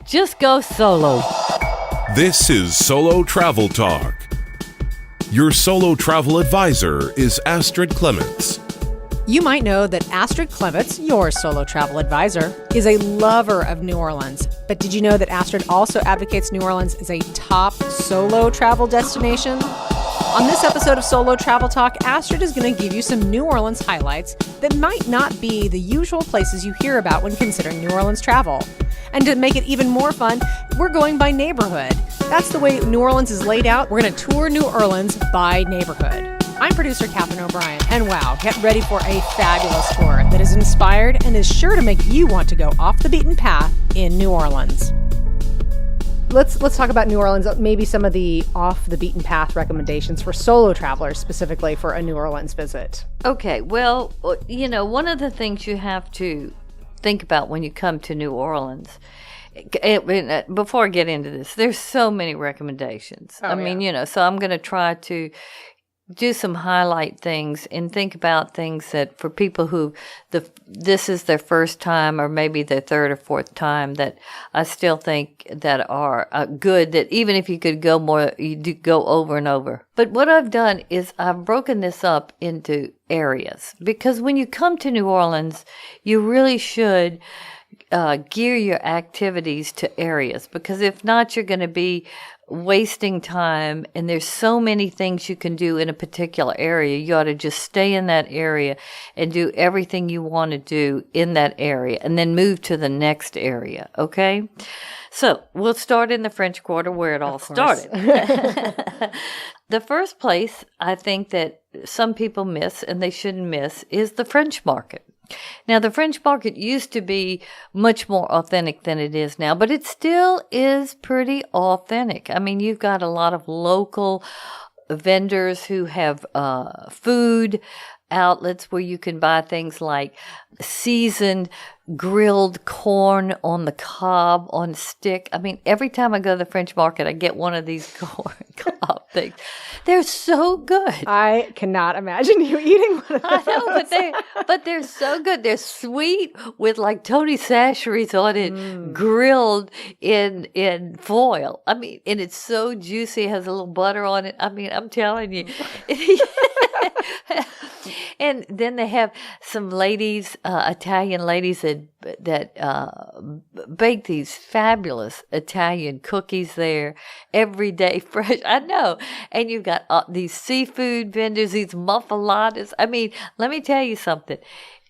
just go solo. This is Solo Travel Talk. Your solo travel advisor is Astrid Clements. You might know that Astrid Clements, your solo travel advisor, is a lover of New Orleans. But did you know that Astrid also advocates New Orleans as a top solo travel destination? On this episode of Solo Travel Talk, Astrid is going to give you some New Orleans highlights that might not be the usual places you hear about when considering New Orleans travel. And to make it even more fun, we're going by neighborhood. That's the way New Orleans is laid out. We're going to tour New Orleans by neighborhood. I'm producer Catherine O'Brien, and wow, get ready for a fabulous tour that is inspired and is sure to make you want to go off the beaten path in New Orleans. Let's talk about New Orleans, maybe some of the off the beaten path recommendations for solo travelers, specifically for a New Orleans visit. Okay, well, one of the things you have to think about when you come to New Orleans, before I get into this, there's so many recommendations. So I'm going to try to do some highlight things and think about things that for people who this is their first time or maybe their third or fourth time, that I still think that are good, that even if you could go more, you do go over and over. But what I've done is I've broken this up into areas, because when you come to New Orleans, you really should gear your activities to areas, because if not, you're going to be wasting time, and there's so many things you can do in a particular area. You ought to just stay in that area and do everything you want to do in that area and then move to the next area, okay? So we'll start in the French Quarter where it all started. The first place I think that some people miss, and they shouldn't miss, is the French Market. Now, the French Market used to be much more authentic than it is now, but it still is pretty authentic. I mean, you've got a lot of local vendors who have food outlets where you can buy things like seasoned grilled corn on the cob on stick. I mean, every time I go to the French Market, I get one of these corn cob things. They're so good. I cannot imagine you eating one of those. I know, but they're so good. They're sweet with like Tony Chachere's on it, grilled in foil. I mean, and it's so juicy. It has a little butter on it. I mean, I'm telling you. And then they have some ladies, Italian ladies that bake these fabulous Italian cookies there every day, fresh. I know. And you've got these seafood vendors, these muffaladas. I mean, let me tell you something.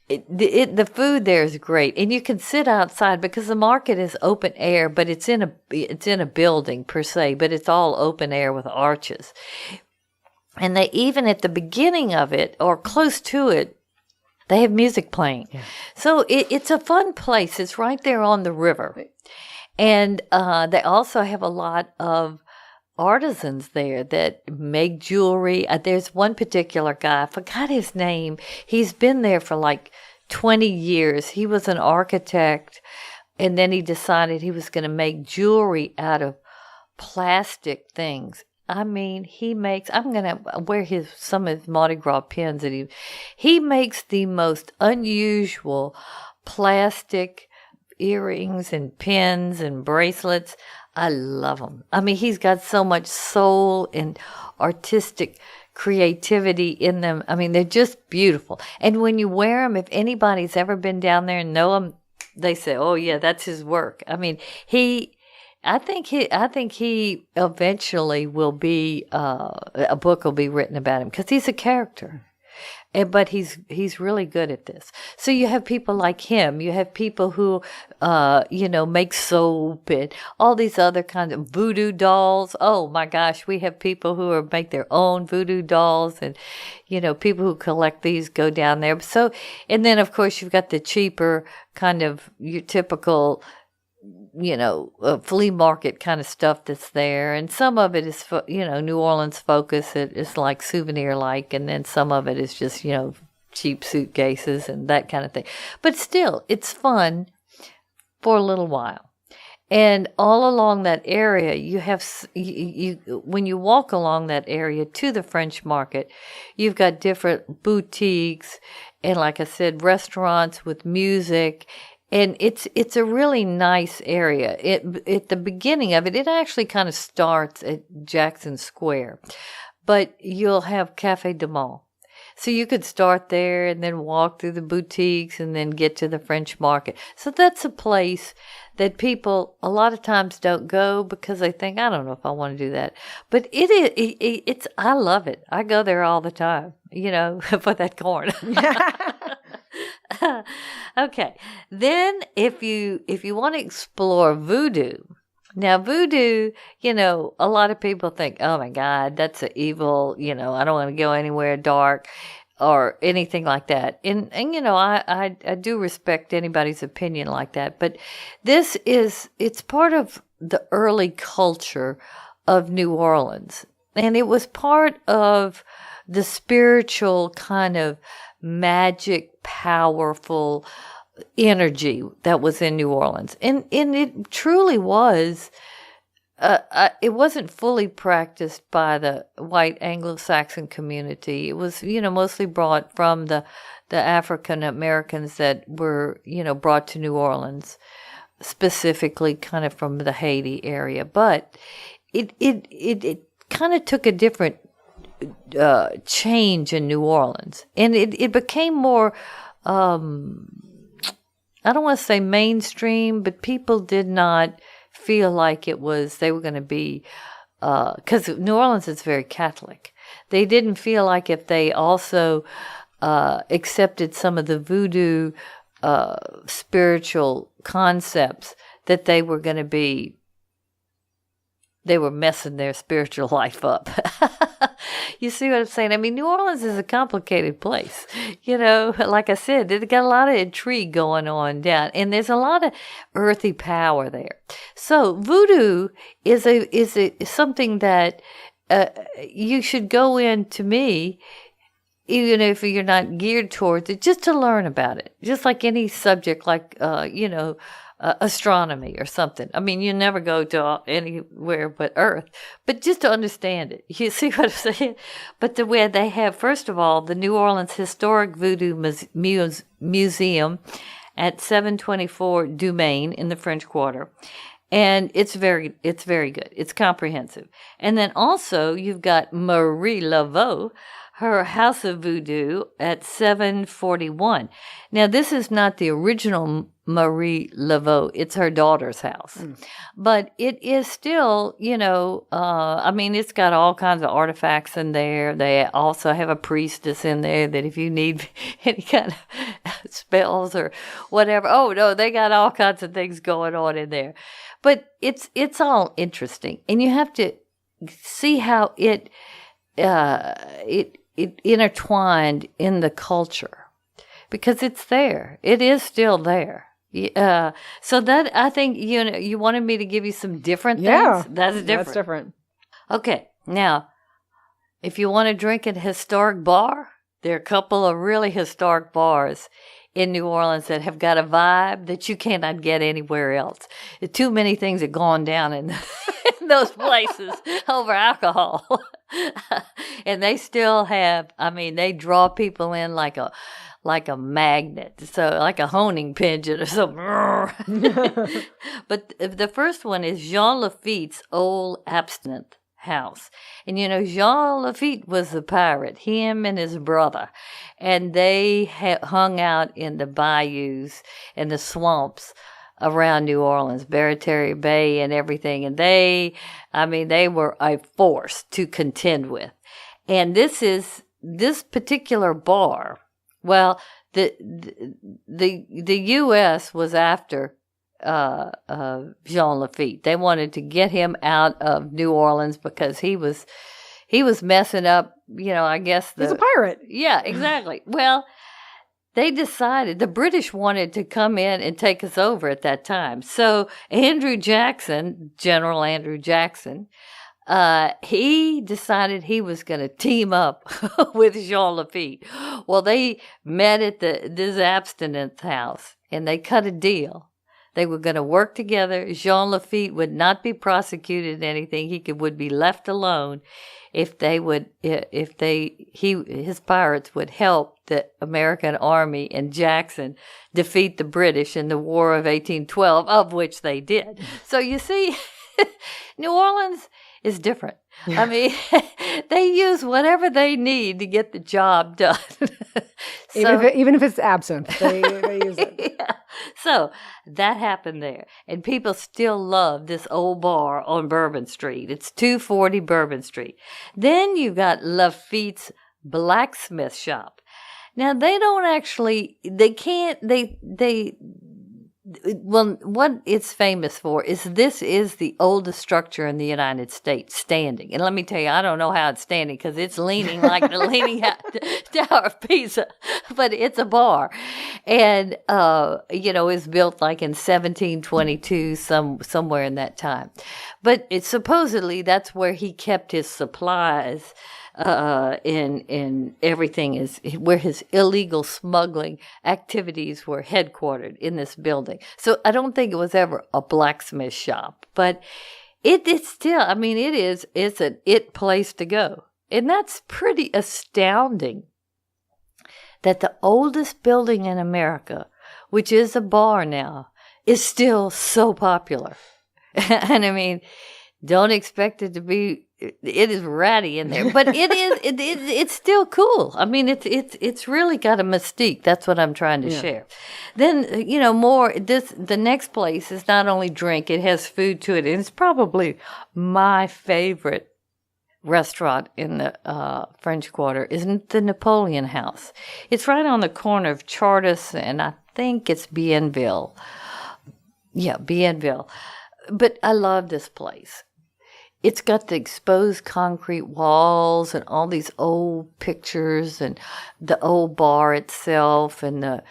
The food there is great, and you can sit outside because the market is open air, but it's in a building per se, but it's all open air with arches. And they even at the beginning of it or close to it, they have music playing. Yeah. So it's a fun place. It's right there on the river. And they also have a lot of artisans there that make jewelry. There's one particular guy, I forgot his name. He's been there for like 20 years. He was an architect, and then he decided he was going to make jewelry out of plastic things. I mean, I'm going to wear some of his Mardi Gras pins that he makes the most unusual plastic earrings and pins and bracelets. I love them. I mean, he's got so much soul and artistic creativity in them. I mean, they're just beautiful. And when you wear them, if anybody's ever been down there and know him, they say, oh yeah, that's his work. I mean, I think he eventually will be a book will be written about him because he's a character, but he's really good at this. So you have people like him. You have people who make soap and all these other kinds of voodoo dolls. Oh my gosh, we have people who make their own voodoo dolls, and people who collect these go down there. So, and then of course you've got the cheaper kind of your typical flea market kind of stuff that's there. And some of it is, New Orleans focus. It's like souvenir-like. And then some of it is just, cheap suitcases and that kind of thing. But still, it's fun for a little while. And all along that area, you have, when you walk along that area to the French Market, you've got different boutiques and, like I said, restaurants with music And it's a really nice area. At the beginning of it, it actually kind of starts at Jackson Square, but you'll have Cafe du Monde. So you could start there and then walk through the boutiques and then get to the French Market. So that's a place that people a lot of times don't go because they think, I don't know if I want to do that. But it's I love it. I go there all the time, for that corn. Okay. Then if you want to explore voodoo, now voodoo, a lot of people think, oh my God, that's an evil, I don't want to go anywhere dark or anything like that. And I do respect anybody's opinion like that. But it's part of the early culture of New Orleans. And it was part of the spiritual kind of magic, powerful energy that was in New Orleans. And it truly was, it wasn't fully practiced by the white Anglo-Saxon community. It was, mostly brought from the African Americans that were, brought to New Orleans, specifically kind of from the Haiti area. But it kind of took a different change in New Orleans. And it became more, I don't want to say mainstream, but people did not feel like they were going to be, because New Orleans is very Catholic. They didn't feel like if they also accepted some of the voodoo spiritual concepts that they were messing their spiritual life up. You see what I'm saying? I mean, New Orleans is a complicated place. Like I said, they've got a lot of intrigue going on down, and there's a lot of earthy power there. So voodoo is something that you should go in, to me, even if you're not geared towards it, just to learn about it. Just like any subject, like, astronomy or something. I mean, you never go to anywhere but Earth, but just to understand it. You see what I'm saying? But the way they have, first of all, the New Orleans Historic Voodoo Museum at 724 Dumaine in the French Quarter. And it's very good. It's comprehensive. And then also you've got Marie Laveau, her House of Voodoo at 741. Now, this is not the original Marie Laveau. It's her daughter's house. But it is still, it's got all kinds of artifacts in there. They also have a priestess in there that if you need any kind of spells or whatever. Oh, no, they got all kinds of things going on in there. But it's all interesting. And you have to see how it intertwined in the culture, because it's there. It is still there. So that, I think, you wanted me to give you some different things. Yeah, that's different. That's different. Okay, now, if you want to drink at a historic bar, there are a couple of really historic bars in New Orleans that have got a vibe that you cannot get anywhere else. Too many things have gone down in those places over alcohol. And they still have, they draw people in like a magnet, so like a honing pigeon or something. But the first one is Jean Lafitte's old abstinent house. And Jean Lafitte was a pirate, him and his brother. And they hung out in the bayous and the swamps around New Orleans, Barataria Bay and everything. And they were a force to contend with. And this particular bar, well, the U.S. was after Jean Lafitte. They wanted to get him out of New Orleans because he was messing up, I guess. He's a pirate. Yeah, exactly. Well, they decided, the British wanted to come in and take us over at that time. So General Andrew Jackson, he decided he was going to team up with Jean Lafitte. Well, they met at this abstinence house, and they cut a deal They were going to work together. Jean Lafitte would not be prosecuted in anything. Would be left alone if his pirates would help the American army and Jackson defeat the British in the War of 1812, of which they did. So you see, New Orleans is different. I mean, they use whatever they need to get the job done. Even if it's absent, they use it. Yeah. So that happened there. And people still love this old bar on Bourbon Street. It's 240 Bourbon Street. Then you got Lafitte's blacksmith shop. Now, what it's famous for is this is the oldest structure in the United States standing. And let me tell you, I don't know how it's standing because it's leaning like the Leaning Tower of Pisa, but it's a bar. And, it's built like in 1722, somewhere in that time. But supposedly that's where he kept his supplies. In everything is where his illegal smuggling activities were headquartered in this building. So I don't think it was ever a blacksmith shop, but it's still, I mean, it's an place to go. And that's pretty astounding that the oldest building in America, which is a bar now, is still so popular. And I mean, don't expect it to be. It is ratty in there, but it's still cool. I mean, it's really got a mystique. That's what I'm trying to share. Then, the next place is not only drink, it has food to it. And it's probably my favorite restaurant in the French Quarter is the Napoleon House. It's right on the corner of Chartres and I think it's Bienville. Yeah, Bienville. But I love this place. It's got the exposed concrete walls and all these old pictures and the old bar itself and the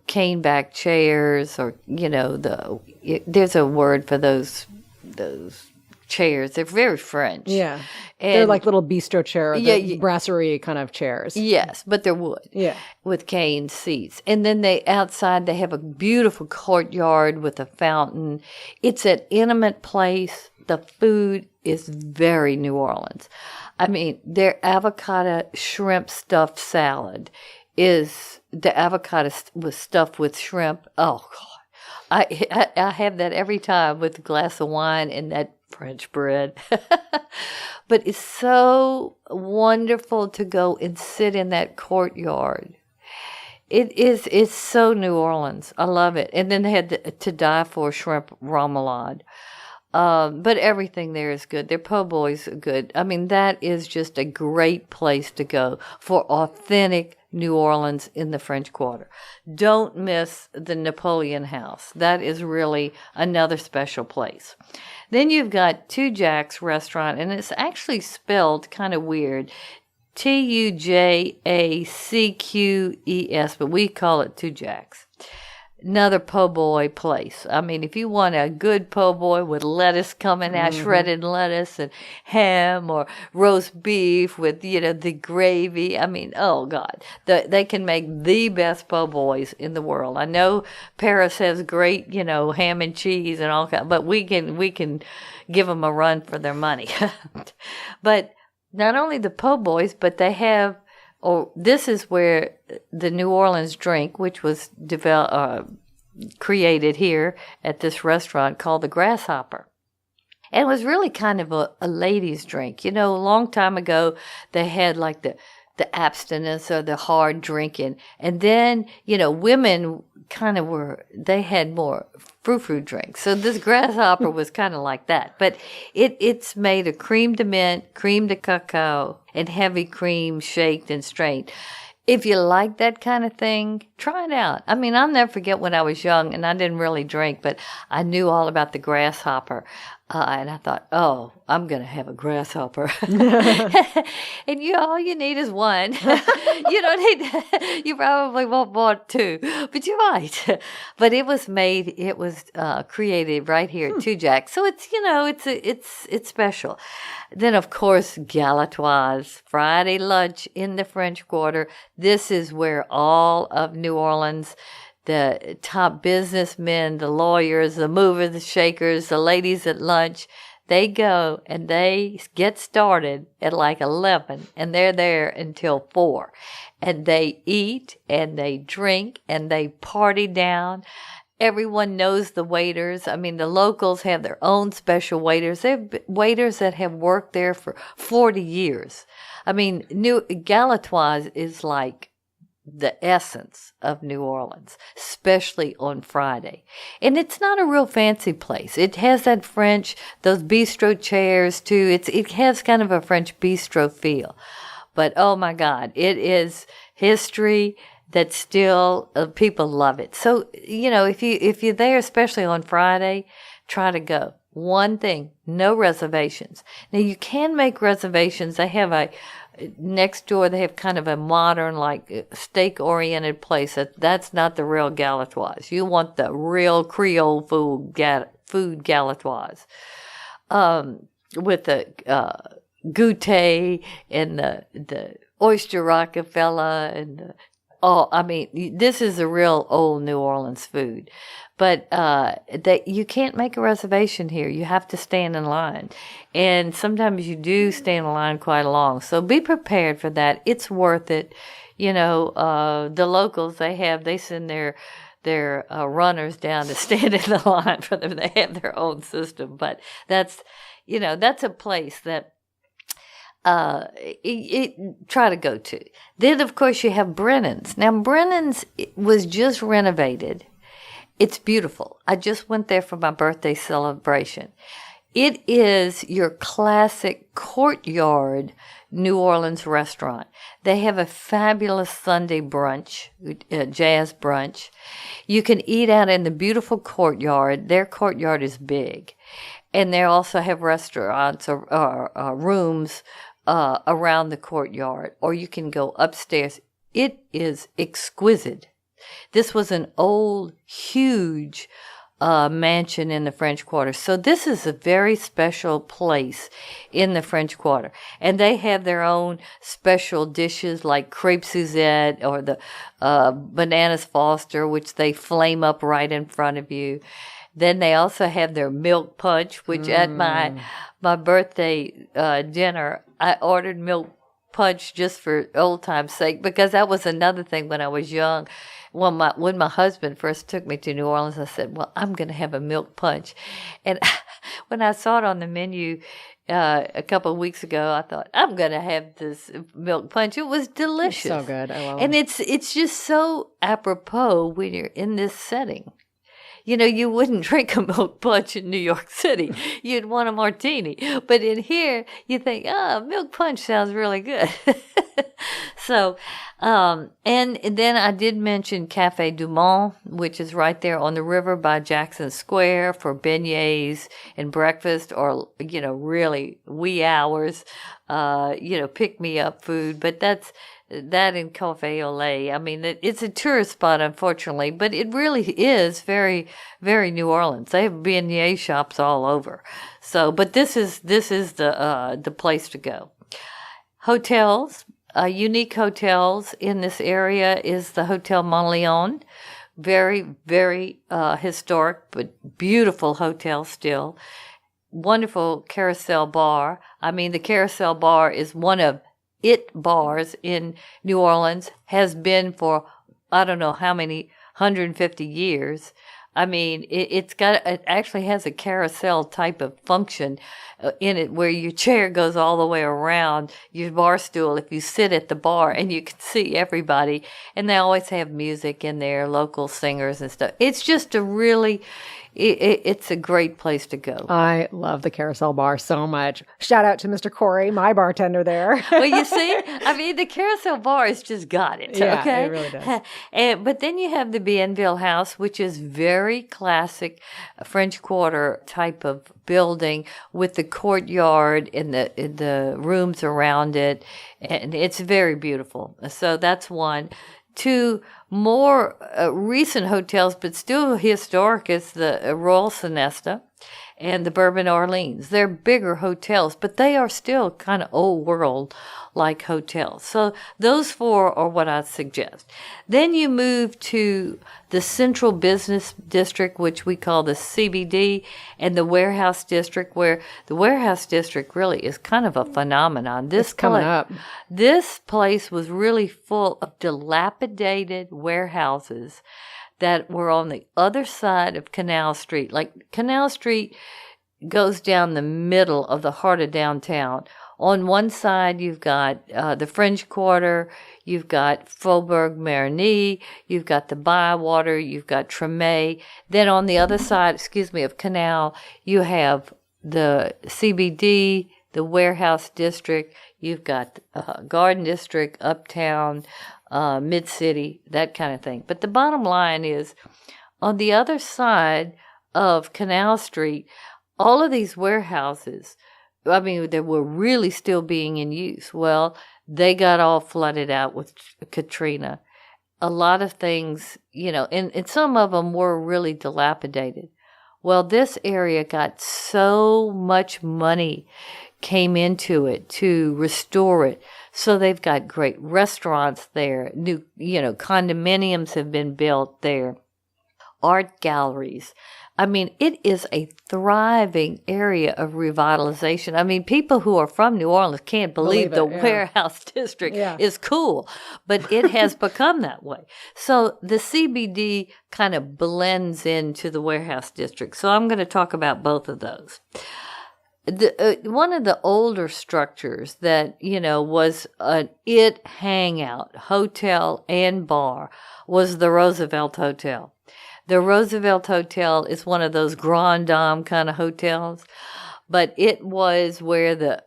cane-back chairs, or there's a word for those chairs. They're very French. Yeah, and they're like little bistro chair, brasserie kind of chairs. Yes, but they're wood. Yeah, with cane seats. And then outside they have a beautiful courtyard with a fountain. It's an intimate place. The food is very New Orleans. I mean, their avocado shrimp stuffed salad is the avocado was stuffed with shrimp. Oh, God. I have that every time with a glass of wine and that French bread. But it's so wonderful to go and sit in that courtyard. It's so New Orleans. I love it. And then they had to die for shrimp remoulade. But everything there is good. Their po' boys are good. I mean, that is just a great place to go for authentic New Orleans in the French Quarter. Don't miss the Napoleon House. That is really another special place. Then you've got Two Jacks Restaurant, and it's actually spelled kind of weird. Tujacques, but we call it Two Jacks. Another po' boy place. I mean, if you want a good po' boy with lettuce coming out, shredded lettuce and ham or roast beef with, the gravy. I mean, oh God, they can make the best po' boys in the world. I know Paris has great, ham and cheese and all that, but we can give them a run for their money. But not only the po' boys, but they have. This is where the New Orleans drink, which was created here at this restaurant called the Grasshopper. And it was really kind of a ladies' drink. A long time ago, they had like the abstinence or the hard drinking. And then, women kind of they had more frou-frou drinks. So this Grasshopper was kind of like that. But it's made of creme de mint, creme de cacao, and heavy cream shaked and strained. If you like that kind of thing, try it out. I mean, I'll never forget when I was young and I didn't really drink, but I knew all about the Grasshopper. And I thought, I'm going to have a Grasshopper. And all you need is one. You probably won't want two, but you might. But it was created right here at Two Jacks. So it's special. Then, of course, Galatoire's Friday lunch in the French Quarter. This is where all of New Orleans the top businessmen, the lawyers, the movers, the shakers, the ladies at lunch. They go and they get started at like 11 and they're there until 4. And they eat and they drink and they party down. Everyone knows the waiters. I mean, the locals have their own special waiters. They have waiters that have worked there for 40 years. I mean, Galatoire's is like the essence of New Orleans, especially on Friday. And it's not a real fancy place. It has that French, those bistro chairs too. It has kind of a French bistro feel. But oh my God, it is history that still people love it. So, if you're there, especially on Friday, try to go. One thing, no reservations. Now you can make reservations. They have next door, they have kind of a modern, like steak-oriented place. That's not the real Galatoire's. You want the real Creole food Galatoire's, with the goûter and the oyster Rockefeller and this is a real old New Orleans food. But you can't make a reservation here. You have to stand in line. And sometimes you do stand in line quite long. So be prepared for that. It's worth it. The locals, they send their runners down to stand in the line for them. They have their own system. But that's a place that try to go to. Then, of course, you have Brennan's. Now, Brennan's was just renovated. It's beautiful. I just went there for my birthday celebration. It is your classic courtyard New Orleans restaurant. They have a fabulous Sunday brunch, jazz brunch. You can eat out in the beautiful courtyard. Their courtyard is big. And they also have restaurants or rooms around the courtyard, or you can go upstairs. It is exquisite. This was an old, huge mansion in the French Quarter. So this is a very special place in the French Quarter. And they have their own special dishes like crepe Suzette or the bananas Foster, which they flame up right in front of you. Then they also have their milk punch, which at my birthday dinner, I ordered milk punch just for old time's sake, because that was another thing when I was young. When my husband first took me to New Orleans, I said, well, I'm going to have a milk punch. And when I saw it on the menu a couple of weeks ago, I thought, I'm going to have this milk punch. It was delicious. It's so good. I love it. And it's just so apropos when you're in this setting. You wouldn't drink a milk punch in New York City. You'd want a martini. But in here, you think, milk punch sounds really good. So, and then I did mention Café Du Monde, which is right there on the river by Jackson Square for beignets and breakfast, or, really wee hours, pick-me-up food. But that in Café Olé. I mean, it's a tourist spot, unfortunately, but it really is very, very New Orleans. They have beignet shops all over. So, but this is the place to go. Hotels, unique hotels in this area is the Hotel Montleone. Very, very historic, but beautiful hotel still. Wonderful Carousel Bar. I mean, the Carousel Bar is one of bars in New Orleans, has been for I don't know how many 150 years. I mean, it actually has a carousel type of function in it, where your chair goes all the way around your bar stool if you sit at the bar, and you can see everybody. And they always have music in there, local singers and stuff. It's just it's a great place to go. I love the Carousel Bar so much. Shout out to Mr. Corey, my bartender there. Well, you see, I mean, the Carousel Bar has just got it. Yeah, okay? It really does. But then you have the Bienville House, which is very classic French Quarter type of building with the courtyard and the rooms around it, and it's very beautiful. So that's one. Two, more recent hotels, but still historic, is the Royal Sonesta and the Bourbon Orleans. They're bigger hotels, but they are still kind of old world like hotels. So those four are what I suggest. Then you move to the Central Business District, which we call the CBD, and the Warehouse District, where the Warehouse District really is kind of a phenomenon. It's coming up. This place was really full of dilapidated warehouses that were on the other side of Canal Street. Like, Canal Street goes down the middle of the heart of downtown. On one side, you've got the French Quarter, you've got Faubourg Marigny, you've got the Bywater, you've got Treme. Then on the other side, of Canal, you have the CBD, the Warehouse District, you've got Garden District, Uptown, Mid-City, that kind of thing. But the bottom line is, on the other side of Canal Street, all of these warehouses, I mean, they were really still being in use. Well, they got all flooded out with Katrina. A lot of things, and some of them were really dilapidated. Well, this area got so much money came into it to restore it. So they've got great restaurants there. New, condominiums have been built there. Art galleries. I mean, it is a thriving area of revitalization. I mean, people who are from New Orleans can't believe the Warehouse District is cool, but it has become that way. So the CBD kind of blends into the Warehouse District. So I'm going to talk about both of those. One of the older structures that, was an hangout, hotel and bar, was the Roosevelt Hotel. The Roosevelt Hotel is one of those Grand Dame kind of hotels, but it was where the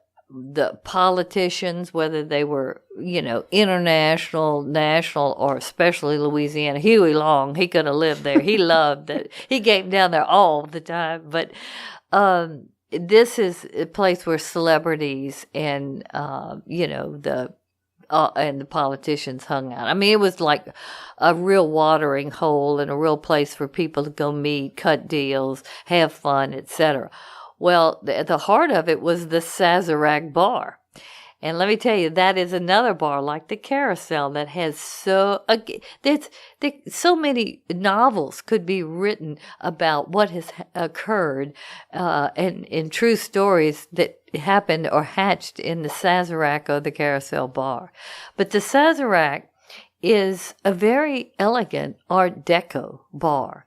politicians, whether they were, international, national, or especially Louisiana, Huey Long, he could have lived there. He loved it. He came down there all the time. But this is a place where celebrities and, and the politicians hung out. I mean, it was like a real watering hole and a real place for people to go meet, cut deals, have fun, etc. Well, the heart of it was the Sazerac Bar. And let me tell you, that is another bar like the Carousel that has so many novels could be written about what has occurred and in true stories that happened or hatched in the Sazerac or the Carousel Bar. But the Sazerac is a very elegant Art Deco bar,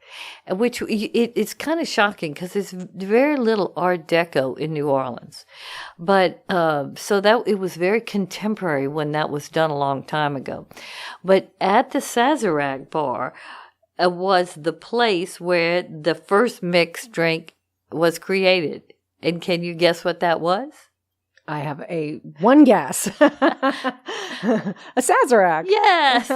which it's kind of shocking because there's very little Art Deco in New Orleans. But so that it was very contemporary when that was done a long time ago. But at the Sazerac Bar was the place where the first mixed drink was created. And can you guess what that was? I have one guess. A Sazerac. Yes.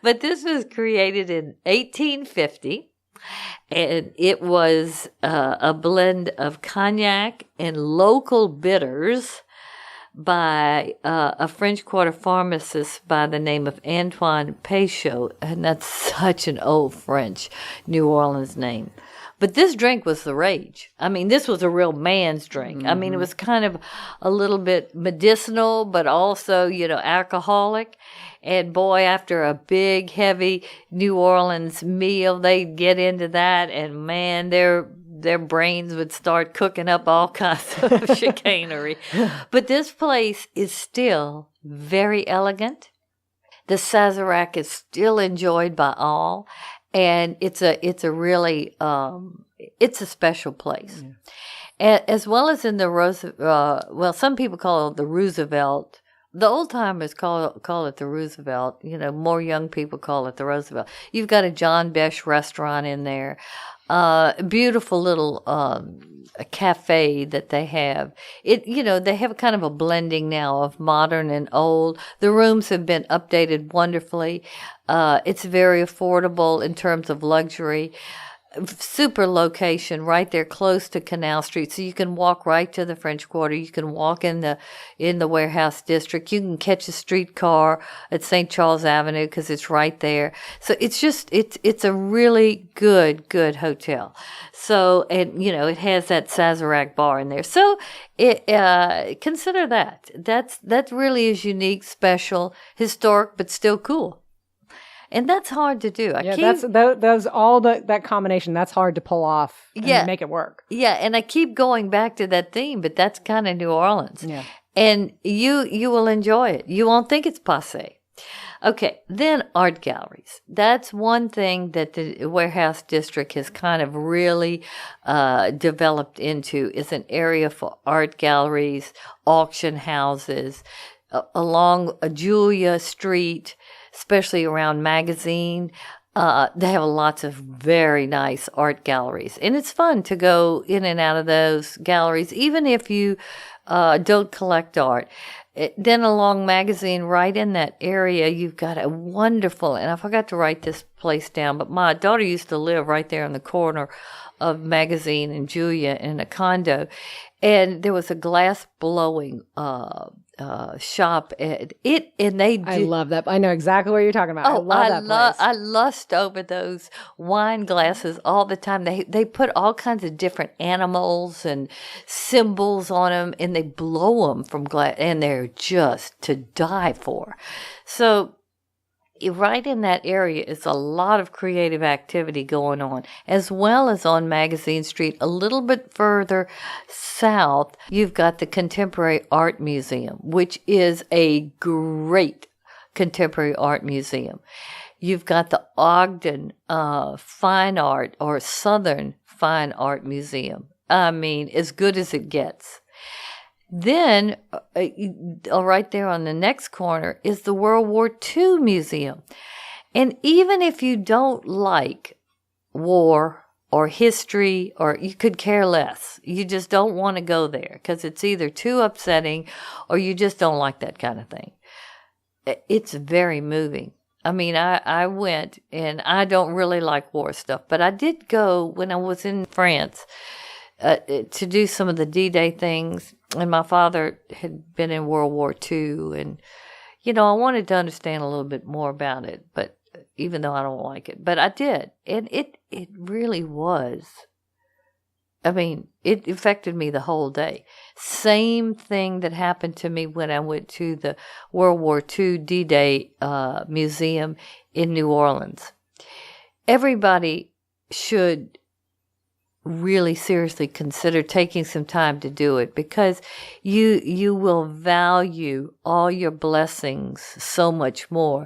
But this was created in 1850, and it was a blend of cognac and local bitters by a French Quarter pharmacist by the name of Antoine Peychaud, and that's such an old French New Orleans name. But this drink was the rage. I mean, this was a real man's drink. Mm-hmm. I mean, it was kind of a little bit medicinal, but also, alcoholic. And boy, after a big, heavy New Orleans meal, they'd get into that, and man, their brains would start cooking up all kinds of chicanery. But this place is still very elegant. The Sazerac is still enjoyed by all. And it's a really it's a special place, as well as in the some people call it the Roosevelt. The old timers call it the Roosevelt. More young people call it the Roosevelt. You've got a John Besh restaurant in there, beautiful little a cafe that they have. They have kind of a blending now of modern and old. The rooms have been updated wonderfully. It's very affordable in terms of luxury. super location right there close to Canal Street, so you can walk right to the French Quarter. You can walk in the warehouse district. You can catch a streetcar at St. Charles Avenue because it's right there. So it's a really good hotel. So, and it has that Sazerac bar in there. So consider that. That really is unique, special, historic, but still cool. And that's hard to do. That's all that combination. That's hard to pull off and make it work. Yeah, and I keep going back to that theme, but that's kind of New Orleans. Yeah. And you will enjoy it. You won't think it's passé. Okay, then art galleries. That's one thing that the Warehouse District has kind of really developed into, is an area for art galleries, auction houses, along Julia Street, especially around Magazine. They have lots of very nice art galleries. And it's fun to go in and out of those galleries, even if you don't collect art. Then along Magazine, right in that area, you've got a wonderful, and I forgot to write this place down, but my daughter used to live right there on the corner of Magazine and Julia in a condo. And there was a glass blowing shop at it, and I love that. I know exactly what you're talking about. I love that place. I lust over those wine glasses all the time. They put all kinds of different animals and symbols on them, and they blow them from glass, and they're just to die for. So right in that area is a lot of creative activity going on, as well as on Magazine Street. A little bit further south, you've got the Contemporary Art Museum, which is a great contemporary art museum. You've got the Ogden Fine Art or Southern Fine Art Museum. I mean, as good as it gets. Then, right there on the next corner is the World War II Museum. And even if you don't like war or history, or you could care less, you just don't want to go there because it's either too upsetting or you just don't like that kind of thing. It's very moving. I mean, I went, and I don't really like war stuff, but I did go when I was in France to do some of the D-Day things. And my father had been in World War II, and, I wanted to understand a little bit more about it, but even though I don't like it. But I did, and it really was. I mean, it affected me the whole day. Same thing that happened to me when I went to the World War II D-Day Museum in New Orleans. Everybody should really seriously consider taking some time to do it, because you will value all your blessings so much more.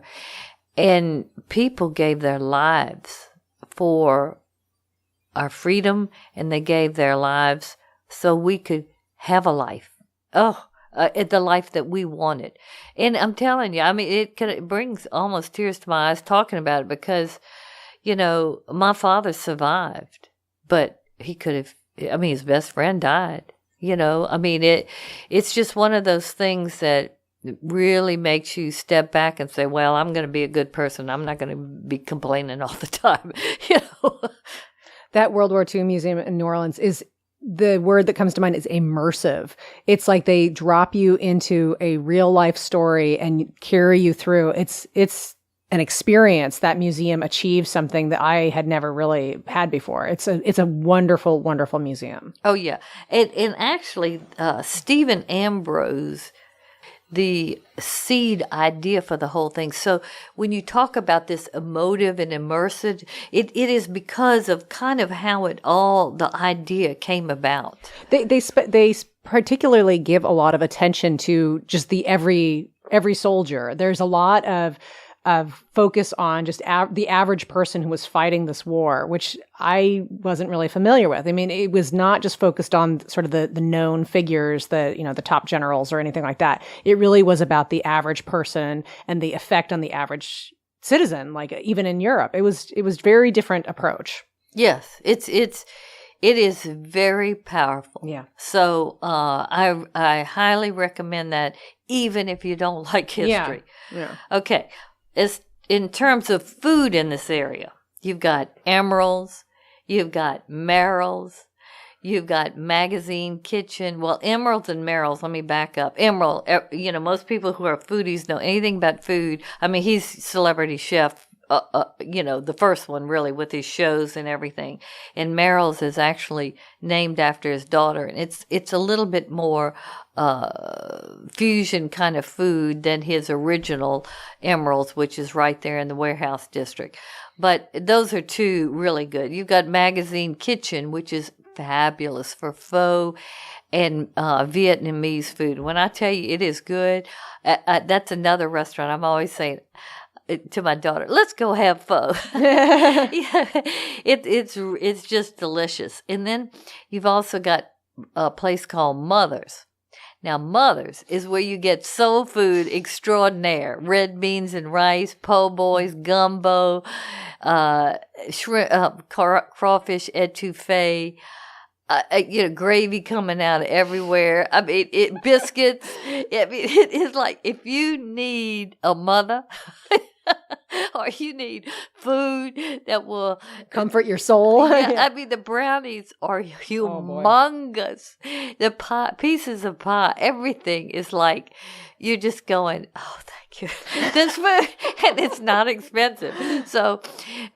And people gave their lives for our freedom, and they gave their lives so we could have a life. The life that we wanted. And I'm telling you, I mean, it brings almost tears to my eyes talking about it, because, my father survived, but he could have, his best friend died, it's just one of those things that really makes you step back and say, well, I'm going to be a good person. I'm not going to be complaining all the time, That World War II museum in New Orleans is, the word that comes to mind is immersive. It's like they drop you into a real life story and carry you through. It's an experience. That museum achieves something that I had never really had before. It's a wonderful, wonderful museum. Oh yeah, and actually, Stephen Ambrose, the seed idea for the whole thing. So when you talk about this emotive and immersive, it is because of kind of how the idea came about. They particularly give a lot of attention to just the every soldier. There's a lot of focus on just the average person who was fighting this war, which I wasn't really familiar with. I mean, it was not just focused on sort of the known figures, the top generals or anything like that. It really was about the average person and the effect on the average citizen, like even in Europe. It was very different approach. Yes, it is very powerful. Yeah. So I highly recommend that, even if you don't like history. Yeah. Okay. In terms of food in this area, you've got emeralds, You've got Merrill's. You've got Magazine Kitchen. Well, Emerald's and Merrill's. Let me back up. Emerald, most people who are foodies know anything about food. I mean, he's celebrity chef, the first one really with his shows and everything. And Merrill's is actually named after his daughter. And it's a little bit more fusion kind of food than his original Emerald's, which is right there in the Warehouse District. But those are two really good. You've got Magazine Kitchen, which is fabulous for pho and Vietnamese food. When I tell you it is good, that's another restaurant. I'm always saying to my daughter, let's go have pho. It's just delicious. And then you've also got a place called Mother's. Now, Mother's is where you get soul food extraordinaire. Red beans and rice, po' boys, gumbo, shrimp, crawfish etouffee, gravy coming out of everywhere. I mean, biscuits. I mean, it's like if you need a mother or you need food that will comfort your soul. Yeah, I mean, the brownies are humongous. The pie, pieces of pie, everything is like you're just going, oh, thank you. This food, and it's not expensive. So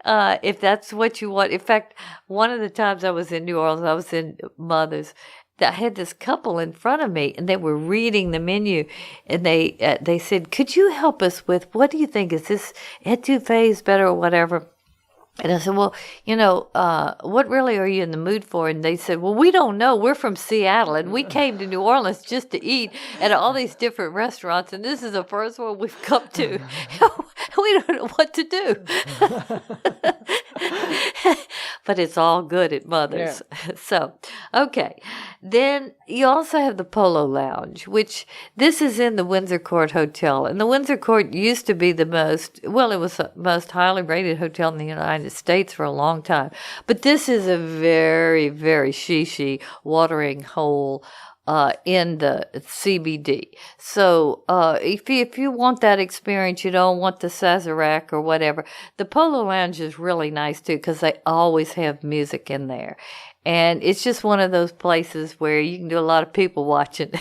if that's what you want. In fact, one of the times I was in New Orleans, I was in Mother's. I had this couple in front of me, and they were reading the menu, and they said, "Could you help us with what do you think? Is this etouffee is better or whatever?" And I said, well, what really are you in the mood for? And they said, well, we don't know. We're from Seattle, and we came to New Orleans just to eat at all these different restaurants, and this is the first one we've come to. We don't know what to do. But it's all good at Mother's. Yeah. So, okay. Then you also have the Polo Lounge, which this is in the Windsor Court Hotel. And the Windsor Court used to be it was the most highly rated hotel in the United States for a long time. But this is a very, very shishi watering hole in the CBD. So if you want that experience, you don't want the Sazerac or whatever, the Polo Lounge is really nice too because they always have music in there. And it's just one of those places where you can do a lot of people watching.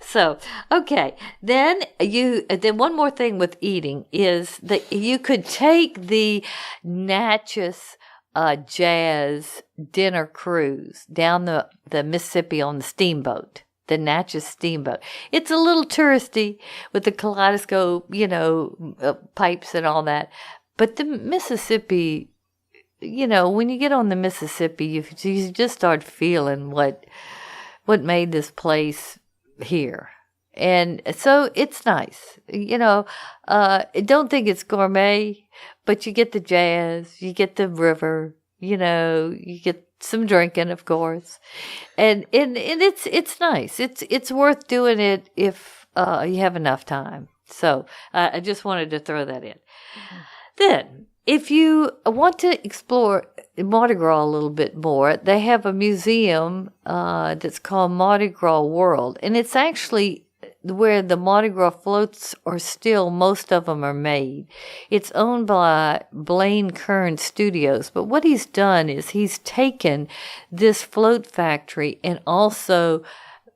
So, okay. Then one more thing with eating is that you could take the Natchez jazz dinner cruise down the Mississippi on the steamboat, the Natchez steamboat. It's a little touristy with the kaleidoscope, pipes and all that. But the Mississippi, when you get on the Mississippi, you just start feeling what made this place here. And so it's nice. Don't think it's gourmet, but you get the jazz, you get the river, you get some drinking, of course. And it's nice. It's worth doing it if you have enough time. So I just wanted to throw that in. Then, if you want to explore Mardi Gras a little bit more, they have a museum that's called Mardi Gras World. And it's actually where the Mardi Gras floats are still, most of them are made. It's owned by Blaine Kern Studios. But what he's done is he's taken this float factory and also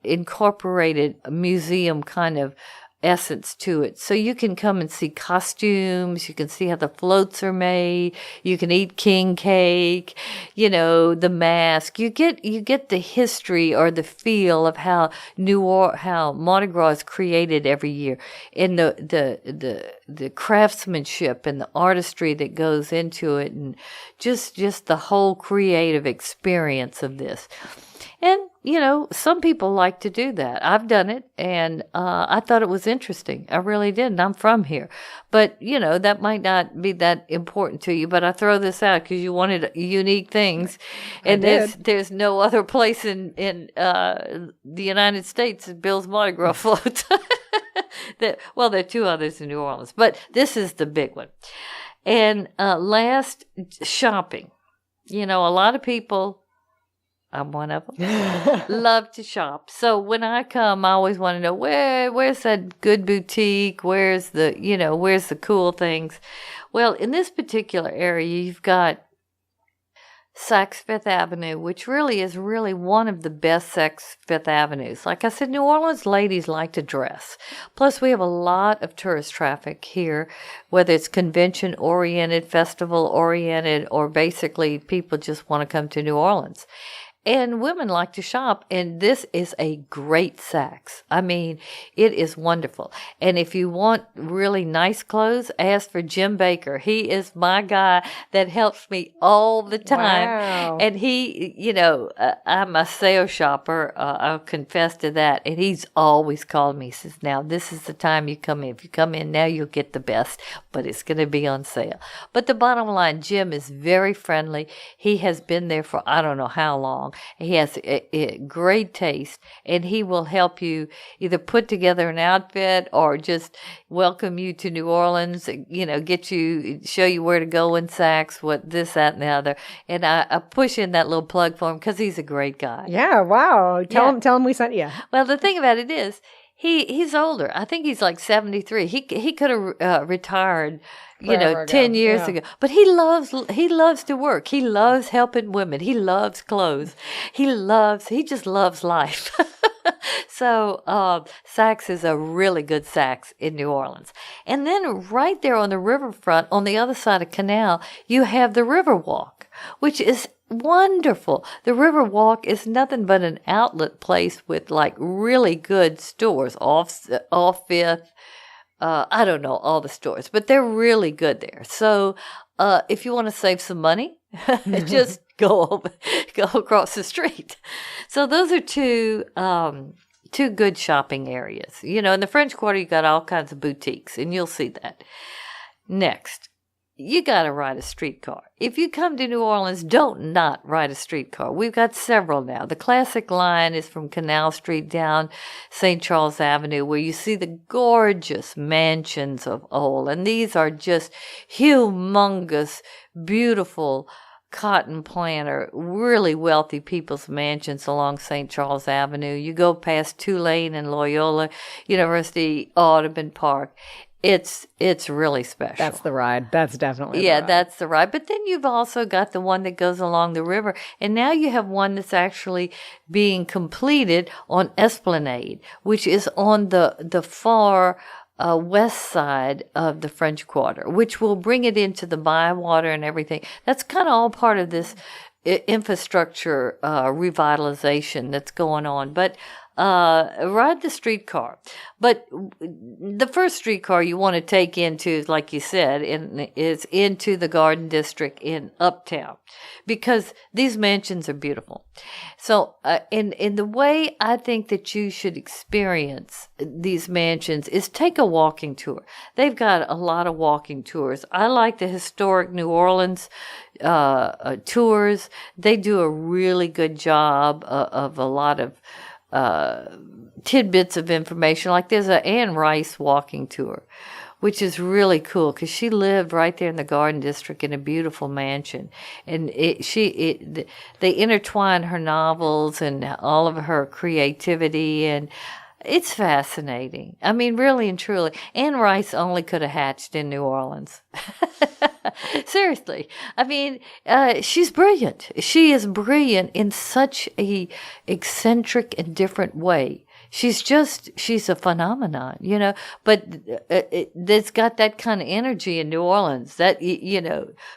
incorporated a museum kind of essence to it. So you can come and see costumes, you can see how the floats are made, you can eat king cake, the mask. You get the history or the feel of how how Mardi Gras is created every year, and the craftsmanship and the artistry that goes into it, and just the whole creative experience of this. And, some people like to do that. I've done it, and I thought it was interesting. I really did, and I'm from here. But, that might not be that important to you, but I throw this out because you wanted unique things. And there's no other place in the United States that builds Mardi Gras floats. There are two others in New Orleans, but this is the big one. And last, shopping. A lot of people, I'm one of them, love to shop. So when I come, I always want to know where's that good boutique? Where's the cool things? Well, in this particular area, you've got Saks Fifth Avenue, which really is one of the best Saks Fifth Avenues. Like I said, New Orleans ladies like to dress. Plus, we have a lot of tourist traffic here, whether it's convention-oriented, festival-oriented, or basically people just want to come to New Orleans. And women like to shop, and this is a great Saks. I mean, it is wonderful. And if you want really nice clothes, ask for Jim Baker. He is my guy that helps me all the time. Wow. And he, I'm a sale shopper. I'll confess to that. And he's always called me. He says, now, this is the time you come in. If you come in now, you'll get the best, but it's going to be on sale. But the bottom line, Jim is very friendly. He has been there for I don't know how long. He has a great taste, and he will help you either put together an outfit or just welcome you to New Orleans, show you where to go in Saks, what this, that, and the other. And I push in that little plug for him because he's a great guy. Yeah, wow. Tell him we sent you. Well, the thing about it is, he's older. I think he's like 73. He could have retired, Forever 10 ago. years Yeah. ago. But he loves to work. He loves helping women. He loves clothes. He just loves life. So Saks is a really good Saks in New Orleans. And then right there on the riverfront, on the other side of Canal, you have the Riverwalk, which is wonderful. The Riverwalk is nothing but an outlet place with like really good stores off Fifth. I don't know all the stores, but they're really good there. So if you want to save some money, just go across the street. So those are two good shopping areas. In the French Quarter, you got all kinds of boutiques, and you'll see that. Next, you got to ride a streetcar. If you come to New Orleans, don't not ride a streetcar. We've got several now. The classic line is from Canal Street down St. Charles Avenue, where you see the gorgeous mansions of old. And these are just humongous, beautiful cotton planter, really wealthy people's mansions along St. Charles Avenue. You go past Tulane and Loyola University, Audubon Park. It's really special. That's the ride. That's definitely the ride. That's the ride. But then you've also got the one that goes along the river. And now you have one that's actually being completed on Esplanade, which is on the far west side of the French Quarter, which will bring it into the Bywater and everything. That's kind of all part of this infrastructure revitalization that's going on. But ride the streetcar. But the first streetcar you want to take into, like you said, is into the Garden District in Uptown, because these mansions are beautiful. So in the way I think that you should experience these mansions is take a walking tour. They've got a lot of walking tours. I like the historic New Orleans tours. They do a really good job of a lot of tidbits of information. Like there's a Anne Rice walking tour, which is really cool because she lived right there in the Garden District in a beautiful mansion, and they intertwine her novels and all of her creativity, and it's fascinating. I mean, really and truly, Anne Rice only could have hatched in New Orleans. Seriously. I mean, she's brilliant. She is brilliant in such a eccentric and different way. She's a phenomenon, but it's got that kind of energy in New Orleans that,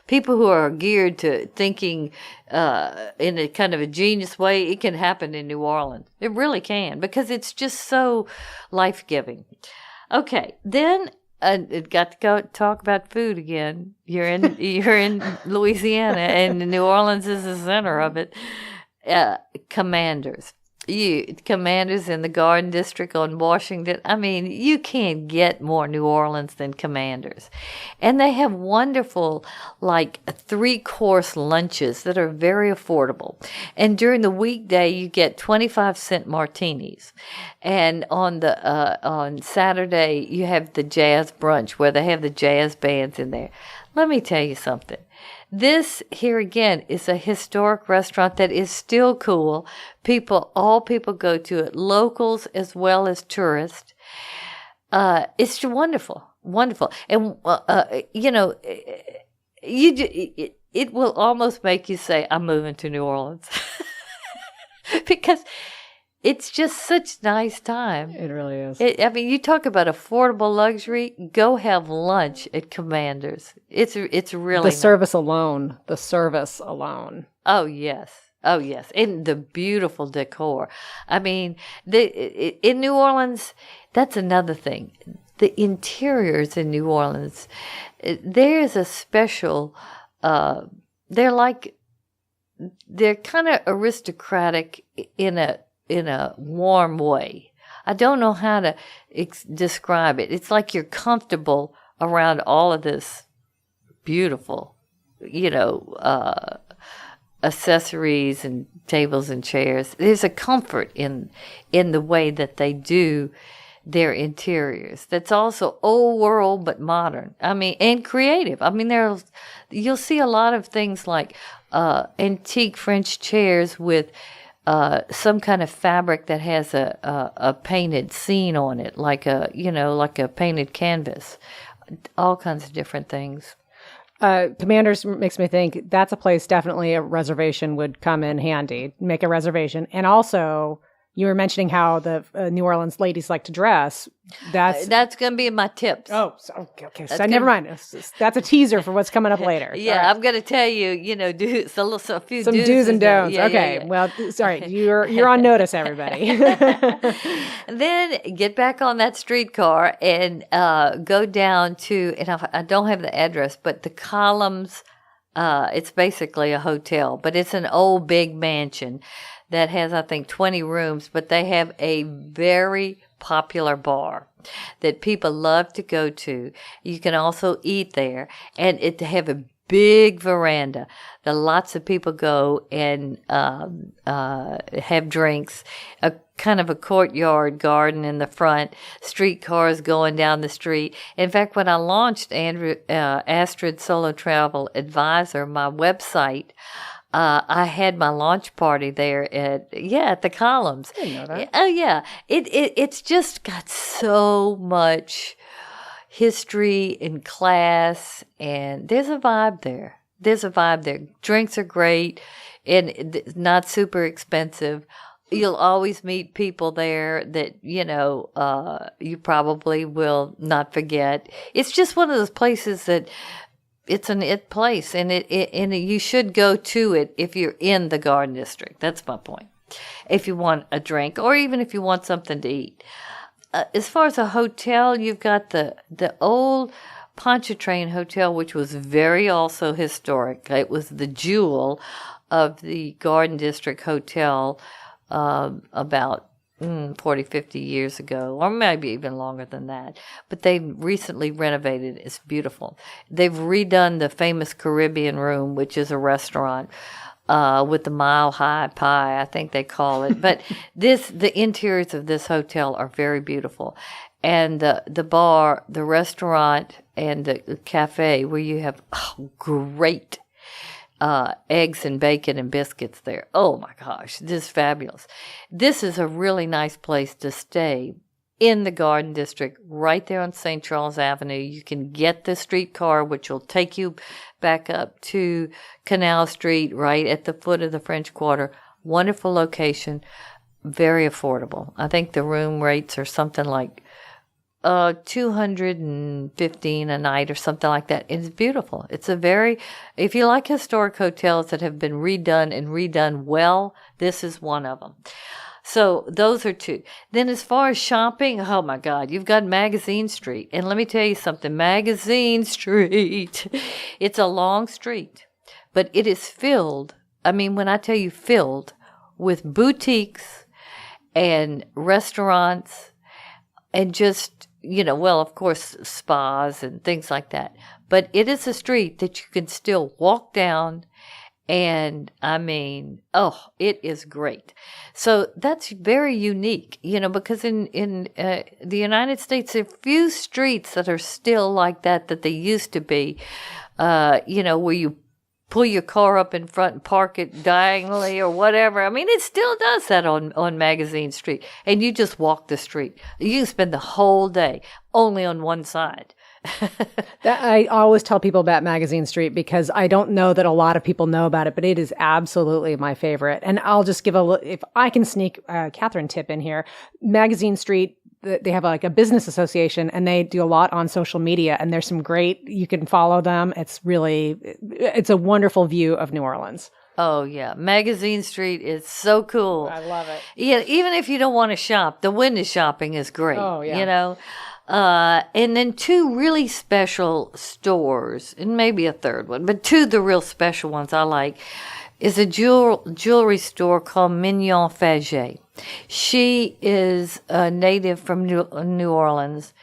people who are geared to thinking in a kind of a genius way, it can happen in New Orleans. It really can, because it's just so life-giving. Okay, then got to go talk about food again. You're in Louisiana, and New Orleans is the center of it. Commanders. Commanders in the Garden District on Washington. I mean, you can't get more New Orleans than Commanders. And they have wonderful, like, 3-course lunches that are very affordable. And during the weekday, you get 25-cent martinis. And on Saturday, you have the jazz brunch where they have the jazz bands in there. Let me tell you something. This here again is a historic restaurant that is still cool. All people go to it, locals as well as tourists. It's wonderful, wonderful. And, it will almost make you say, I'm moving to New Orleans. Because it's just such a nice time. It really is. I mean, you talk about affordable luxury. Go have lunch at Commander's. It's really The service alone. Oh yes, and the beautiful decor. I mean, in New Orleans, that's another thing. The interiors in New Orleans, there's a special. They're kind of aristocratic in a warm way. I don't know how to describe it. It's like you're comfortable around all of this beautiful, accessories and tables and chairs. There's a comfort in the way that they do their interiors. That's also old world but modern. I mean, and creative. I mean, you'll see a lot of things like antique French chairs with some kind of fabric that has a painted scene on it, like a painted canvas. All kinds of different things. Commanders makes me think that's a place definitely a reservation would come in handy. Make a reservation. And also, you were mentioning how the New Orleans ladies like to dress. That's going to be my tips. Oh, okay. So never mind. That's a teaser for what's coming up later. Yeah, right. I'm going to tell you, a few some do's and don'ts. Yeah, okay. Yeah. Well, sorry, you're on notice, everybody. Then get back on that streetcar and go down to, and I don't have the address, but the Columns. It's basically a hotel, but it's an old big mansion that has, I think, 20 rooms, but they have a very popular bar that people love to go to. You can also eat there, and they have a big veranda that lots of people go and have drinks, a kind of a courtyard garden in the front, streetcars going down the street. In fact, when I launched Astrid Solo Travel Advisor, my website, I had my launch party there at the Columns. I didn't know that. Oh yeah, it's just got so much history and class, and there's a vibe there. Drinks are great and not super expensive. You'll always meet people there that, you probably will not forget. It's just one of those places that it's an it place, and you should go to it if you're in the Garden District. That's my point. If you want a drink or even if you want something to eat. As far as a hotel, you've got the old Pontchartrain Hotel, which was very also historic. It was the jewel of the Garden District Hotel about 40, 50 years ago, or maybe even longer than that. But they recently renovated it. It's beautiful. They've redone the famous Caribbean Room, which is a restaurant with the Mile High Pie, I think they call it. But the interiors of this hotel are very beautiful. And the bar, the restaurant, and the cafe where you have great eggs and bacon and biscuits there. Oh my gosh, this is fabulous. This is a really nice place to stay in the Garden District, right there on St. Charles Avenue. You can get the streetcar, which will take you back up to Canal Street, right at the foot of the French Quarter. Wonderful location, very affordable. I think the room rates are something like $215 a night or something like that. It's beautiful. If you like historic hotels that have been redone well, this is one of them. So those are two. Then as far as shopping, oh my God, you've got Magazine Street. And let me tell you something, Magazine Street, it's a long street, but it is filled. I mean, when I tell you filled with boutiques and restaurants and just, of course, spas and things like that. But it is a street that you can still walk down. And I mean, it is great. So that's very unique, because in the United States, there are few streets that are still like that they used to be, where you pull your car up in front and park it diagonally or whatever. I mean, it still does that on Magazine Street. And you just walk the street. You can spend the whole day only on one side. I always tell people about Magazine Street because I don't know that a lot of people know about it, but it is absolutely my favorite. And I'll just give if I can sneak a Catherine tip in here. Magazine Street, they have like a business association and they do a lot on social media, and there's some you can follow them. It's a wonderful view of New Orleans. Oh, yeah. Magazine Street is so cool. I love it. Yeah, even if you don't want to shop, the window shopping is great. Oh, yeah. You know? And then two really special stores, and maybe a third one, but two of the real special ones I like is a jewelry store called Mignon Faget. She is a native from New Orleans.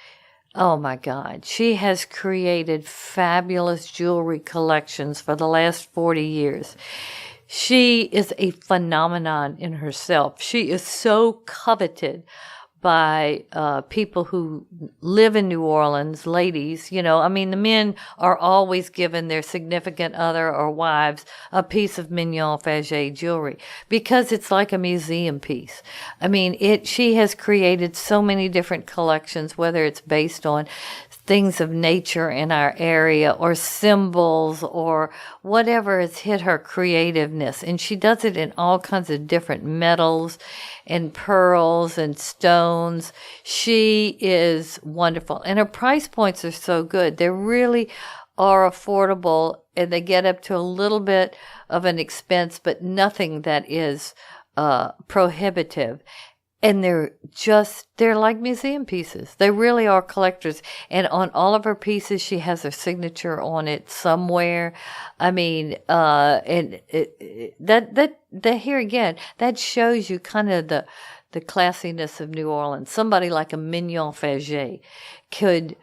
Oh my God. She has created fabulous jewelry collections for the last 40 years. She is a phenomenon in herself. She is so coveted by people who live in New Orleans, ladies. You know, I mean, the men are always giving their significant other or wives a piece of Mignon Faget jewelry because it's like a museum piece. I mean, she has created so many different collections, whether it's based on things of nature in our area or symbols or whatever has hit her creativeness. And she does it in all kinds of different metals and pearls and stones. She is wonderful. And her price points are so good. They really are affordable, and they get up to a little bit of an expense, but nothing that is prohibitive. And they're like museum pieces. They really are collectors. And on all of her pieces, she has her signature on it somewhere. I mean, and that here again, that shows you kind of the classiness of New Orleans. Somebody like a Mignon Faget could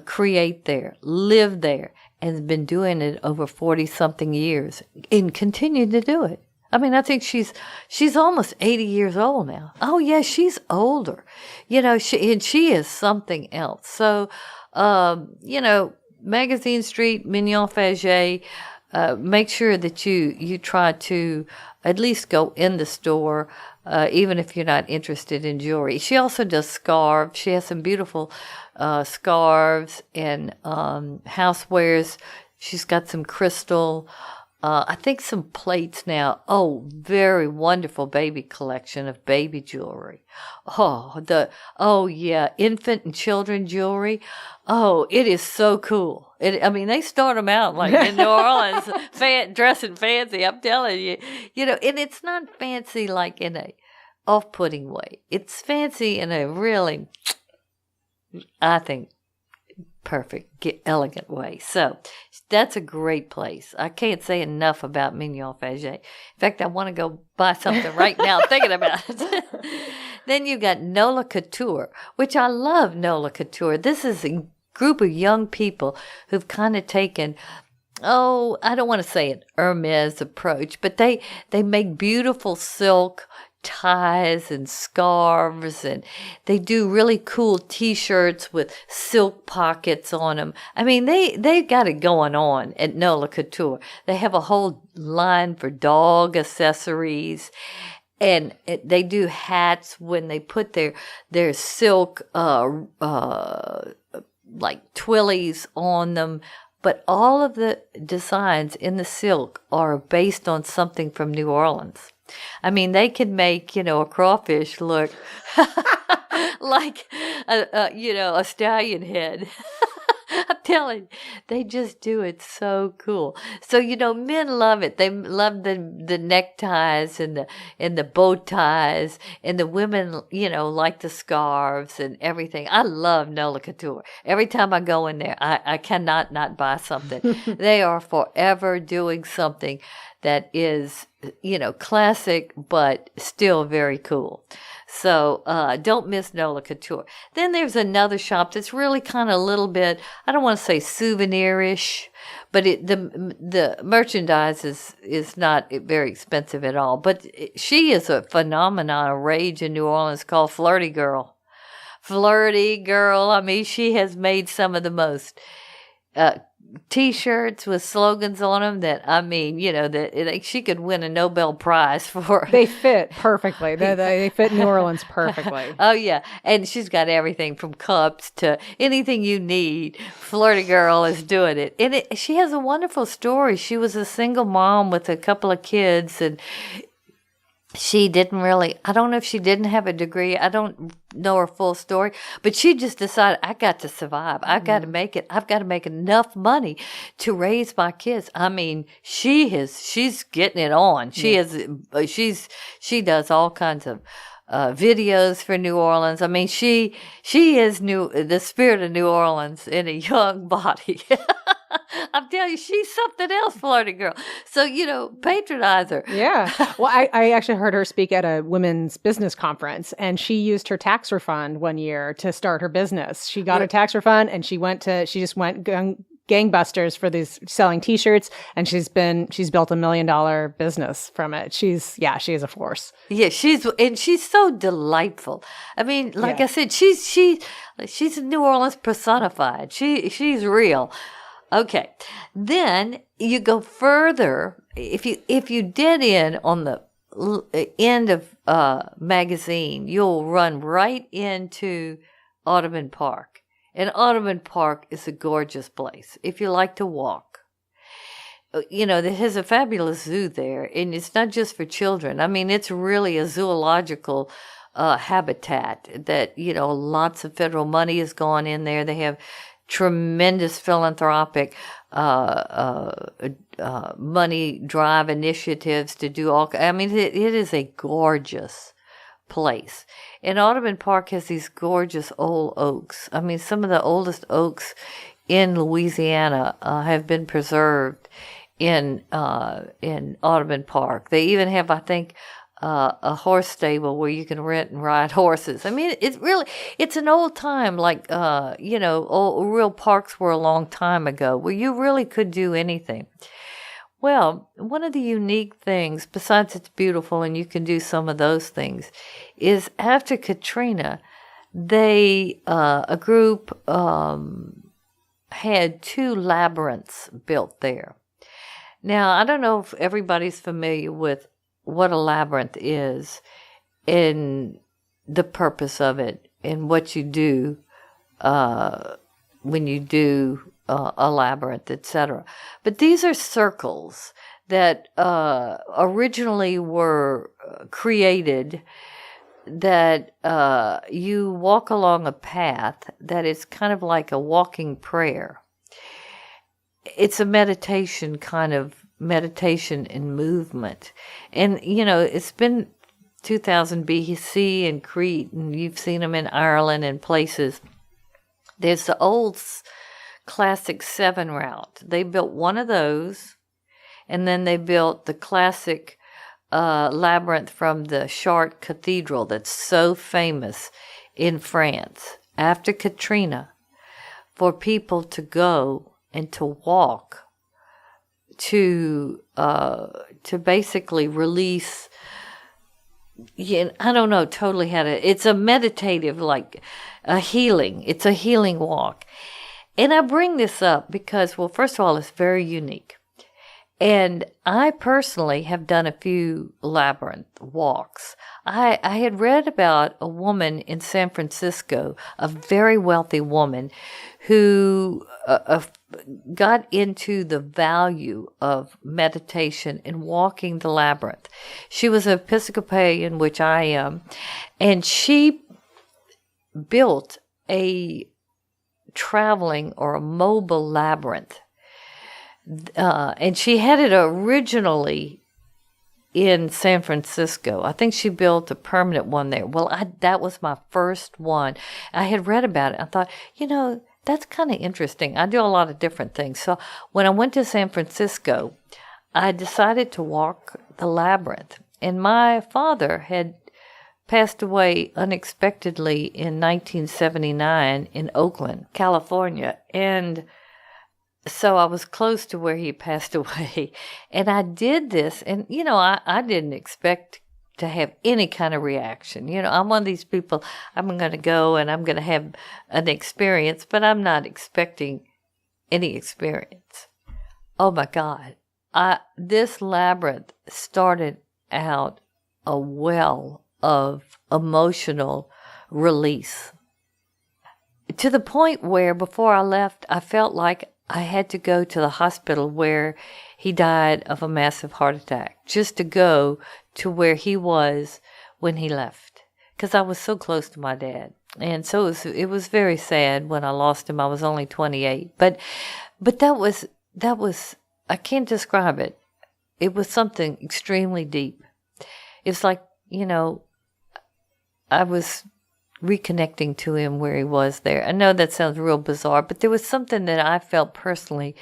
create there, live there, and has been doing it over 40-something years and continue to do it. I mean, I think she's almost 80 years old now. Oh yeah, she's older. You know, she is something else. So, you know, Magazine Street, Mignon Faget, make sure that you try to at least go in the store, even if you're not interested in jewelry. She also does scarves. She has some beautiful scarves and housewares. She's got some crystal. I think some plates now. Oh, very wonderful baby collection of baby jewelry. Oh yeah, infant and children jewelry. Oh, it is so cool. I mean, they start them out like in New Orleans, dressing fancy. I'm telling you, you know, and it's not fancy like in a off-putting way. It's fancy in a really, I think, perfect, elegant way. So that's a great place. I can't say enough about Mignon Faget. In fact, I want to go buy something right now thinking about it. Then you've got Nola Couture, which I love Nola Couture. This is a group of young people who've kind of taken, I don't want to say an Hermes approach, but they make beautiful silk ties and scarves, and they do really cool t-shirts with silk pockets on them. I mean, they got it going on at Nola Couture. They have a whole line for dog accessories, and they do hats when they put their silk like twillies on them. But all of the designs in the silk are based on something from New Orleans. I mean, they can make, you know, a crawfish look like a stallion head. I'm telling you, they just do it so cool. So, you know, men love it. They love the neckties and the bow ties, and the women, you know, like the scarves and everything. I love Nola Couture. Every time I go in there, I cannot not buy something. They are forever doing something that is, you know, classic, but still very cool. So don't miss Nola Couture. Then there's another shop that's really kind of a little bit, I don't want to say souvenir-ish, but the merchandise is not very expensive at all. But she is a phenomenon, a rage in New Orleans called Flirty Girl. Flirty Girl, I mean, she has made some of the most T-shirts with slogans on them that, I mean, that she could win a Nobel Prize for. They fit perfectly. They fit New Orleans perfectly. Oh, yeah. And she's got everything from cups to anything you need. Flirty Girl is doing it. And she has a wonderful story. She was a single mom with a couple of kids, and she didn't really, I don't know if she didn't have a degree. I don't know her full story, but she just decided, I got to survive. I've got to make it. I've got to make enough money to raise my kids. I mean, she's getting it on. She does all kinds of videos for New Orleans. I mean, she is the spirit of New Orleans in a young body. I'm telling you, she's something else, Flirty Girl. So, patronize her. Yeah. Well, I actually heard her speak at a women's business conference, and she used her tax refund one year to start her business. She got a tax refund, and she just went gangbusters for these selling T-shirts, and she's built $1 million business from it. She is a force. Yeah, she's so delightful. I mean, like I said, she's New Orleans personified. She's real. Okay, then you go further. If you dead in on the end of magazine, you'll run right into Audubon Park. And Audubon Park is a gorgeous place if you like to walk. There's a fabulous zoo there, and it's not just for children. I mean, it's really a zoological habitat that, lots of federal money has gone in there. They have tremendous philanthropic money drive initiatives to do all. I mean, it is a gorgeous place. And Audubon Park has these gorgeous old oaks. I mean, some of the oldest oaks in Louisiana have been preserved in Audubon Park. They even have, I think, a horse stable where you can rent and ride horses. I mean, it's an old time, like, real parks were a long time ago where you really could do anything. Well, one of the unique things, besides it's beautiful and you can do some of those things, is after Katrina, a group had 2 labyrinths built there. Now, I don't know if everybody's familiar with what a labyrinth is and the purpose of it and what you do when you do a labyrinth, etc. But these are circles that originally were created that you walk along a path that is kind of like a walking prayer. It's a meditation and movement. And, it's been 2000 BC in Crete, and you've seen them in Ireland and places. There's the old classic 7 route. They built one of those, and then they built the classic labyrinth from the Chartres Cathedral that's so famous in France after Katrina, for people to go and to walk to basically release. I don't know totally how to. It's a meditative, like a healing. It's a healing walk, and I bring this up because, well, first of all, it's very unique, and I personally have done a few labyrinth walks. I had read about a woman in San Francisco, a very wealthy woman, who got into the value of meditation and walking the labyrinth. She was an Episcopalian, which I am, and she built a traveling or a mobile labyrinth. And she had it originally in San Francisco. I think she built a permanent one there. Well, that was my first one. I had read about it. I thought, that's kind of interesting. I do a lot of different things. So when I went to San Francisco, I decided to walk the labyrinth. And my father had passed away unexpectedly in 1979 in Oakland, California. And so I was close to where he passed away. And I did this. And, I didn't expect to have any kind of reaction. I'm one of these people, I'm going to go and I'm going to have an experience, but I'm not expecting any experience. Oh my God. This labyrinth started out a well of emotional release, to the point where before I left, I felt like I had to go to the hospital where he died of a massive heart attack, just to go to where he was when he left, because I was so close to my dad. And so it was very sad when I lost him. I was only 28, but that was I can't describe it. It was something extremely deep. It's like, I was reconnecting to him where he was there. I know that sounds real bizarre, but there was something that I felt personally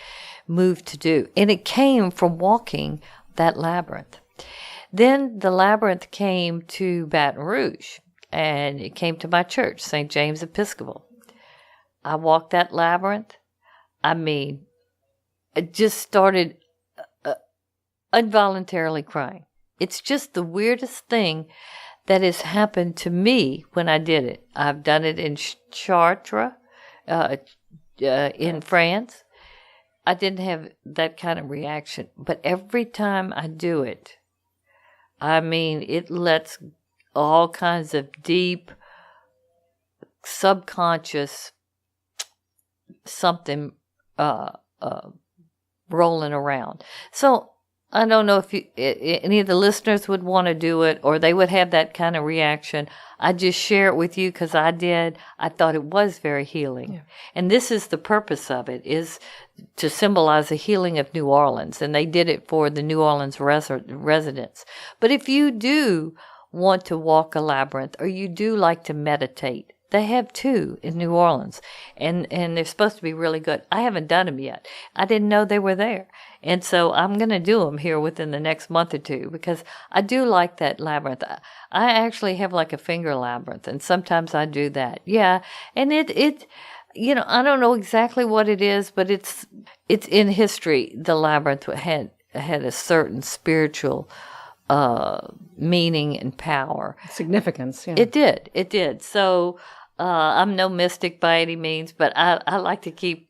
moved to do, and it came from walking that labyrinth. Then the labyrinth came to Baton Rouge, and it came to my church, St. James Episcopal. I walked that labyrinth. I mean, I just started involuntarily crying. It's just the weirdest thing that has happened to me when I did it. I've done it in Chartres, in France. I didn't have that kind of reaction. But every time I do it, I mean, it lets all kinds of deep, subconscious something rolling around. So I don't know if any of the listeners would want to do it, or they would have that kind of reaction. I just share it with you because I did. I thought it was very healing. Yeah. And this is the purpose of it, is to symbolize the healing of New Orleans. And they did it for the New Orleans residents. But if you do want to walk a labyrinth, or you do like to meditate, they have 2 in New Orleans, and they're supposed to be really good. I haven't done them yet. I didn't know they were there. And so I'm going to do them here within the next month or 2, because I do like that labyrinth. I actually have like a finger labyrinth, and sometimes I do that. Yeah, and it I don't know exactly what it is, but it's in history. The labyrinth had a certain spiritual meaning and power. Significance, yeah. It did. So I'm no mystic by any means, but I like to keep,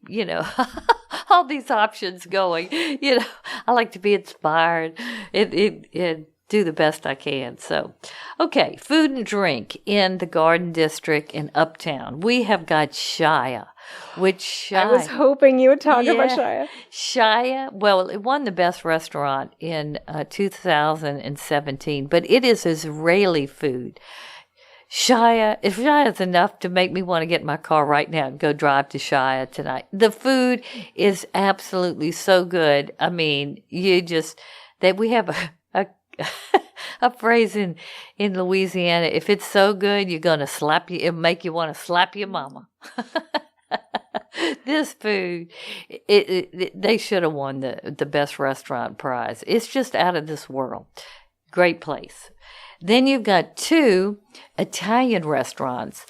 all these options going. I like to be inspired and do the best I can. So, okay, food and drink in the Garden District in Uptown. We have got Shia. I was hoping you would talk about Shia. Shia, well, it won the best restaurant in 2017, but it is Israeli food. Shia is enough to make me want to get in my car right now and go drive to Shia tonight. The food is absolutely so good. I mean, we have a phrase in Louisiana: if it's so good, you're gonna it'll make you want to slap your mama. This food, they should have won the best restaurant prize. It's just out of this world. Great place. Then you've got 2 Italian restaurants,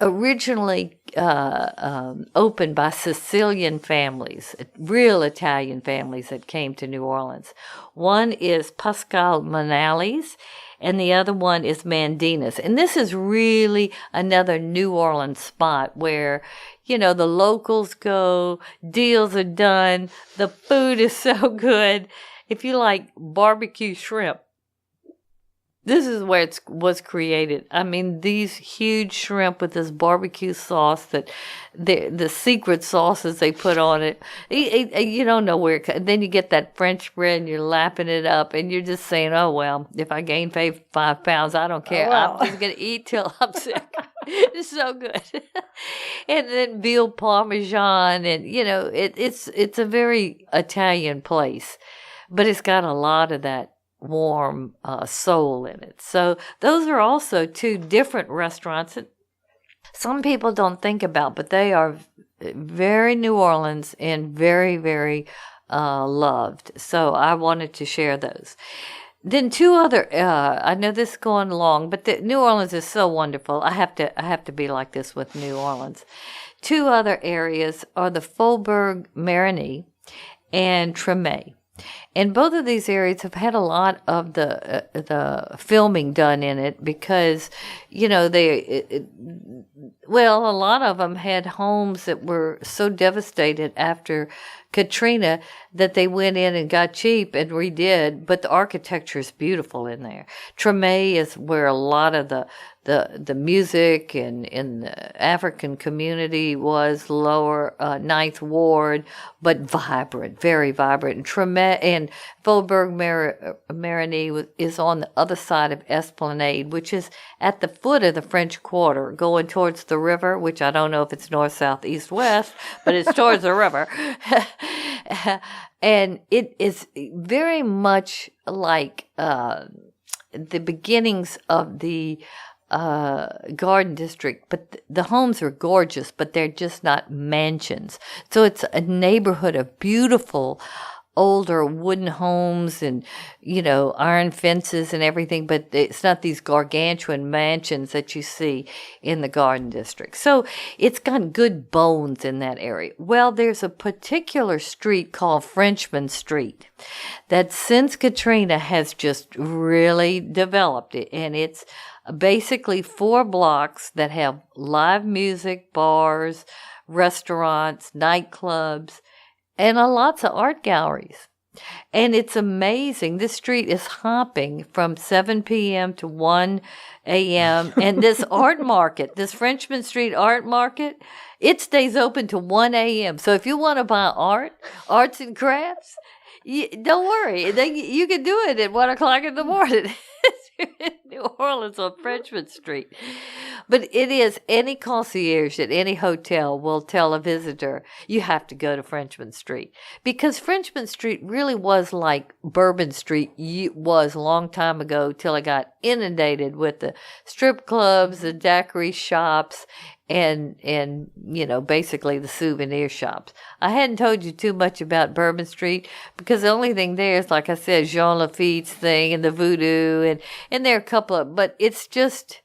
originally opened by Sicilian families, real Italian families that came to New Orleans. One is Pascal Manali's, and the other one is Mandina's. And this is really another New Orleans spot where, the locals go, deals are done, the food is so good. If you like barbecue shrimp, this is where it was created. I mean, these huge shrimp with this barbecue sauce, that the secret sauces they put on it. You don't know where then you get that French bread and you're lapping it up and you're just saying, oh, well, if I gain 5 pounds, I don't care. Oh, wow. I'm just going to eat till I'm sick. It's so good. And then veal parmesan, and, it's a very Italian place, but it's got a lot of that warm soul in it. So those are also 2 different restaurants that some people don't think about, but they are very New Orleans and very, very loved. So I wanted to share those. Then 2 other, I know this is going long, but New Orleans is so wonderful. I have to be like this with New Orleans. 2 other areas are the Faubourg Marigny and Treme. And both of these areas have had a lot of the filming done in it because, Well, a lot of them had homes that were so devastated after Katrina that they went in and got cheap and redid, but the architecture is beautiful in there. Treme is where a lot of the music and in the African community was, lower Ninth Ward, but vibrant, very vibrant. And Treme and Faubourg Marigny is on the other side of Esplanade, which is at the foot of the French Quarter, going towards the river, which I don't know if it's north, south, east, west, but it's towards the river. And it is very much like the beginnings of the Garden District, but the homes are gorgeous, but they're just not mansions. So it's a neighborhood of beautiful older wooden homes and, iron fences and everything, but it's not these gargantuan mansions that you see in the Garden District. So it's got good bones in that area. Well, there's a particular street called Frenchman Street that since Katrina has just really developed it, and it's basically 4 blocks that have live music, bars, restaurants, nightclubs, and lots of art galleries. And it's amazing. This street is hopping from 7 p.m. to 1 a.m. And this art market, this Frenchman Street art market, it stays open to 1 a.m. So if you want to buy arts and crafts, don't worry. You can do it at 1 o'clock in the morning. In New Orleans on Frenchman Street. But it is, any concierge at any hotel will tell a visitor, you have to go to Frenchman Street. Because Frenchman Street really was like Bourbon Street was a long time ago, till it got inundated with the strip clubs, the daiquiri shops, and basically the souvenir shops. I hadn't told you too much about Bourbon Street because the only thing there is, like I said, Jean Lafitte's thing and the voodoo, and there are a couple of, but it's just,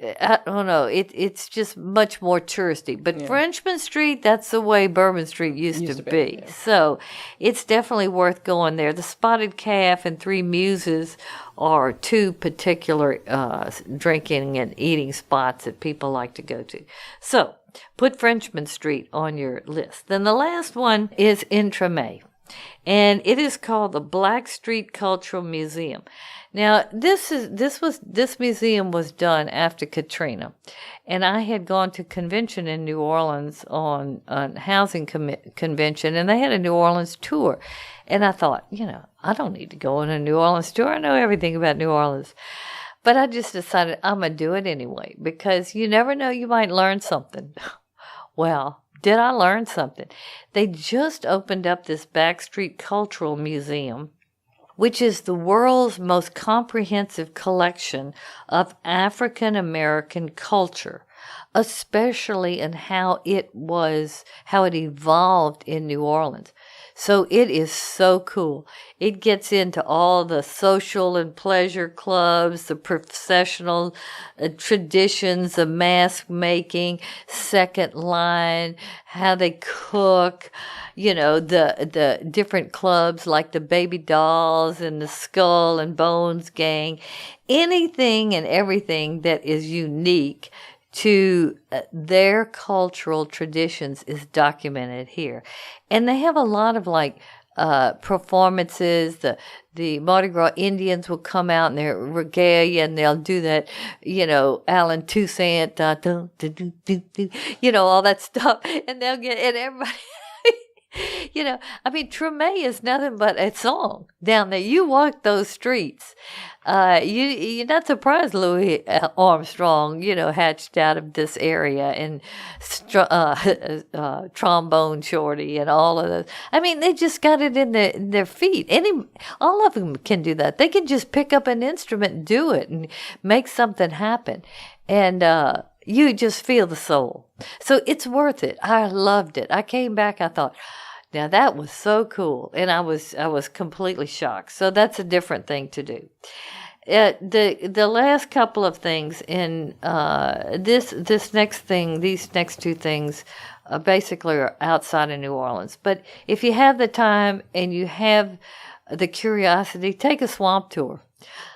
I don't know, it's just much more touristy. But yeah. Frenchman Street, that's the way Bourbon Street used to be. Yeah. So it's definitely worth going there. The Spotted Calf and Three Muses are 2 particular drinking and eating spots that people like to go to. So put Frenchman Street on your list. Then the last one is in Treme, and it is called the Blackstreet Cultural Museum. Now, this museum was done after Katrina, and I had gone to convention in New Orleans on housing convention, and they had a New Orleans tour, and I thought, I don't need to go on a New Orleans tour. I know everything about New Orleans, but I just decided I'm gonna do it anyway because you never know, you might learn something. Well, did I learn something? They just opened up this Backstreet Cultural Museum, which is the world's most comprehensive collection of African American culture, especially in how it evolved in New Orleans. So it is so cool. It gets into all the social and pleasure clubs, the processional traditions of mask making, second line, how they cook, the different clubs like the Baby Dolls and the Skull and Bones Gang, anything and everything that is unique to their cultural traditions is documented here. And they have a lot of performances. The Mardi Gras Indians will come out in their regalia and they'll do that, Alan Toussaint, all that stuff. And they'll and everybody, Treme is nothing but a song down there. You walk those streets. You're not surprised Louis Armstrong, hatched out of this area, and Trombone Shorty and all of those. They just got it in their feet. All of them can do that. They can just pick up an instrument and do it and make something happen. And you just feel the soul. So it's worth it. I loved it. I came back, I thought, now that was so cool, and I was completely shocked. So that's a different thing to do. The last couple of things in these next 2 things basically are outside of New Orleans. But if you have the time and you have the curiosity, take a swamp tour.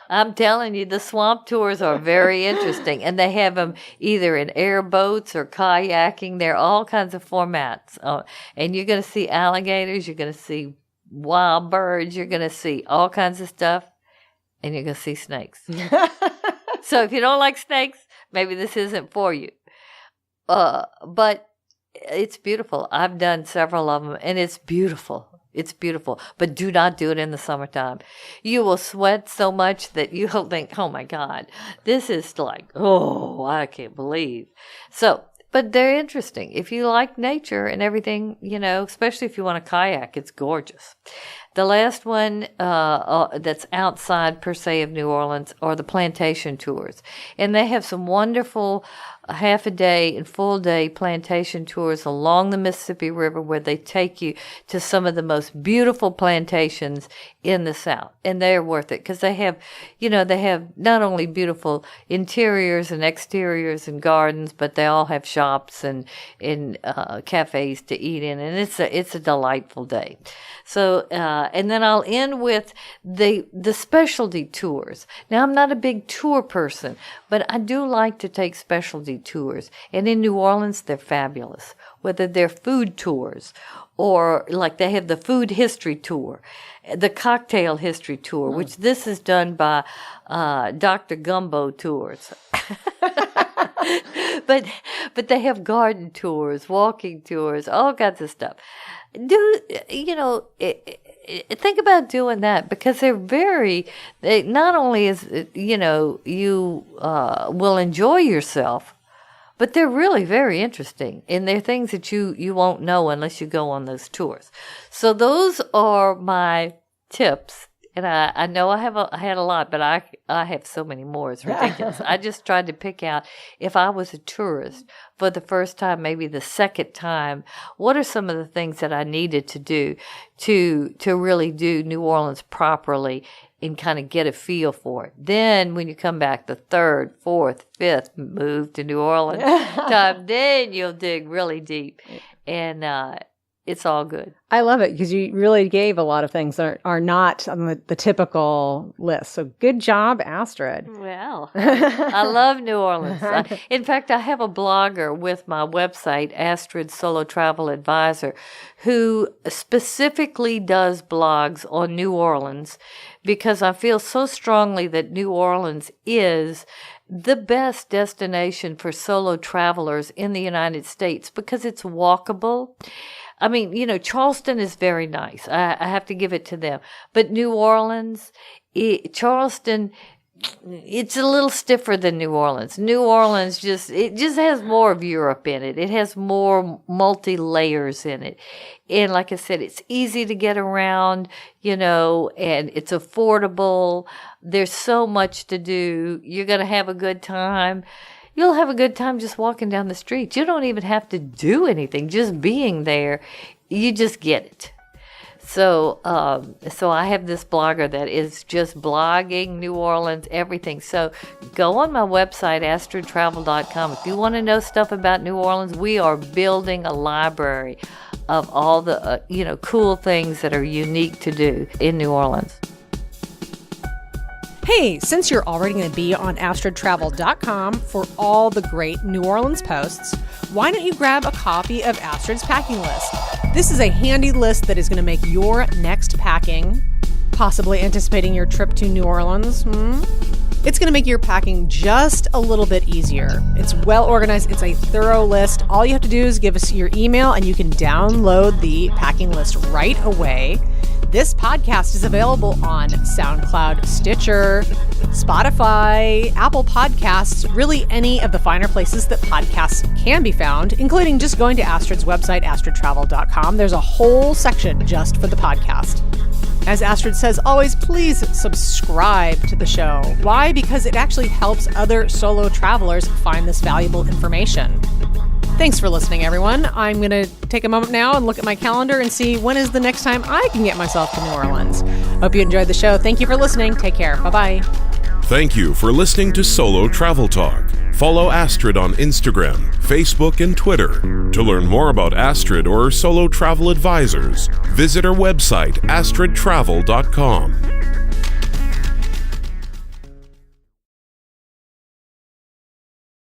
I'm telling you, the swamp tours are very interesting, and they have them either in airboats or kayaking. There are all kinds of formats, and you're going to see alligators, you're going to see wild birds, you're going to see all kinds of stuff, and you're going to see snakes. So if you don't like snakes, maybe this isn't for you. But it's beautiful. I've done several of them, and it's beautiful. It's beautiful, but do not do it in the summertime. You will sweat so much that you'll think, oh my God, this is like, oh, I can't believe. So, but they're interesting. If you like nature and everything, especially if you want to kayak, it's gorgeous. The last one that's outside, per se, of New Orleans are the plantation tours. And they have some wonderful half-a-day and full-day plantation tours along the Mississippi River where they take you to some of the most beautiful plantations in the South. And they're worth it because they have not only beautiful interiors and exteriors and gardens, but they all have shops and cafes to eat in. And it's a delightful day. So, and then I'll end with the specialty tours. Now, I'm not a big tour person, but I do like to take specialty tours. And in New Orleans, they're fabulous. Whether they're food tours or like they have the food history tour, the cocktail history tour, which this is done by Dr. Gumbo Tours. But they have garden tours, walking tours, all kinds of stuff. Think about doing that because not only is, you will enjoy yourself, but they're really very interesting. And they're things that you won't know unless you go on those tours. So those are my tips. And I know I had a lot, but I have so many more. It's ridiculous. I just tried to pick out, if I was a tourist for the first time, maybe the second time, what are some of the things that I needed to do to really do New Orleans properly and kind of get a feel for it. Then when you come back the third, fourth, fifth move to New Orleans time, then you'll dig really deep. And it's all good. I love it because you really gave a lot of things that are not on the typical list. So good job, Astrid. Well, I love New Orleans. In fact, I have a blogger with my website, Astrid Solo Travel Advisor, who specifically does blogs on New Orleans because I feel so strongly that New Orleans is the best destination for solo travelers in the United States because it's walkable. I mean, Charleston is very nice. I have to give it to them. But New Orleans, Charleston, it's a little stiffer than New Orleans. New Orleans just has more of Europe in it. It has more multi-layers in it. And like I said, it's easy to get around, and it's affordable. There's so much to do. You're going to have a good time. You'll have a good time just walking down the street. You don't even have to do anything. Just being there, you just get it. So I have this blogger that is just blogging New Orleans, everything. So go on my website, astridtravel.com. If you want to know stuff about New Orleans, we are building a library of all the cool things that are unique to do in New Orleans. Hey, since you're already going to be on astridtravel.com for all the great New Orleans posts, why don't you grab a copy of Astrid's packing list? This is a handy list that is going to make your next packing, possibly anticipating your trip to New Orleans, it's going to make your packing just a little bit easier. It's well organized. It's a thorough list. All you have to do is give us your email and you can download the packing list right away. This podcast is available on SoundCloud, Stitcher, Spotify, Apple Podcasts, really any of the finer places that podcasts can be found, including just going to Astrid's website, astridtravel.com. There's a whole section just for the podcast. As Astrid says, always please subscribe to the show. Why? Because it actually helps other solo travelers find this valuable information. Thanks for listening, everyone. I'm going to take a moment now and look at my calendar and see when is the next time I can get myself to New Orleans. Hope you enjoyed the show. Thank you for listening. Take care. Bye-bye. Thank you for listening to Solo Travel Talk. Follow Astrid on Instagram, Facebook, and Twitter. To learn more about Astrid or Solo Travel Advisors, visit our website, astridtravel.com.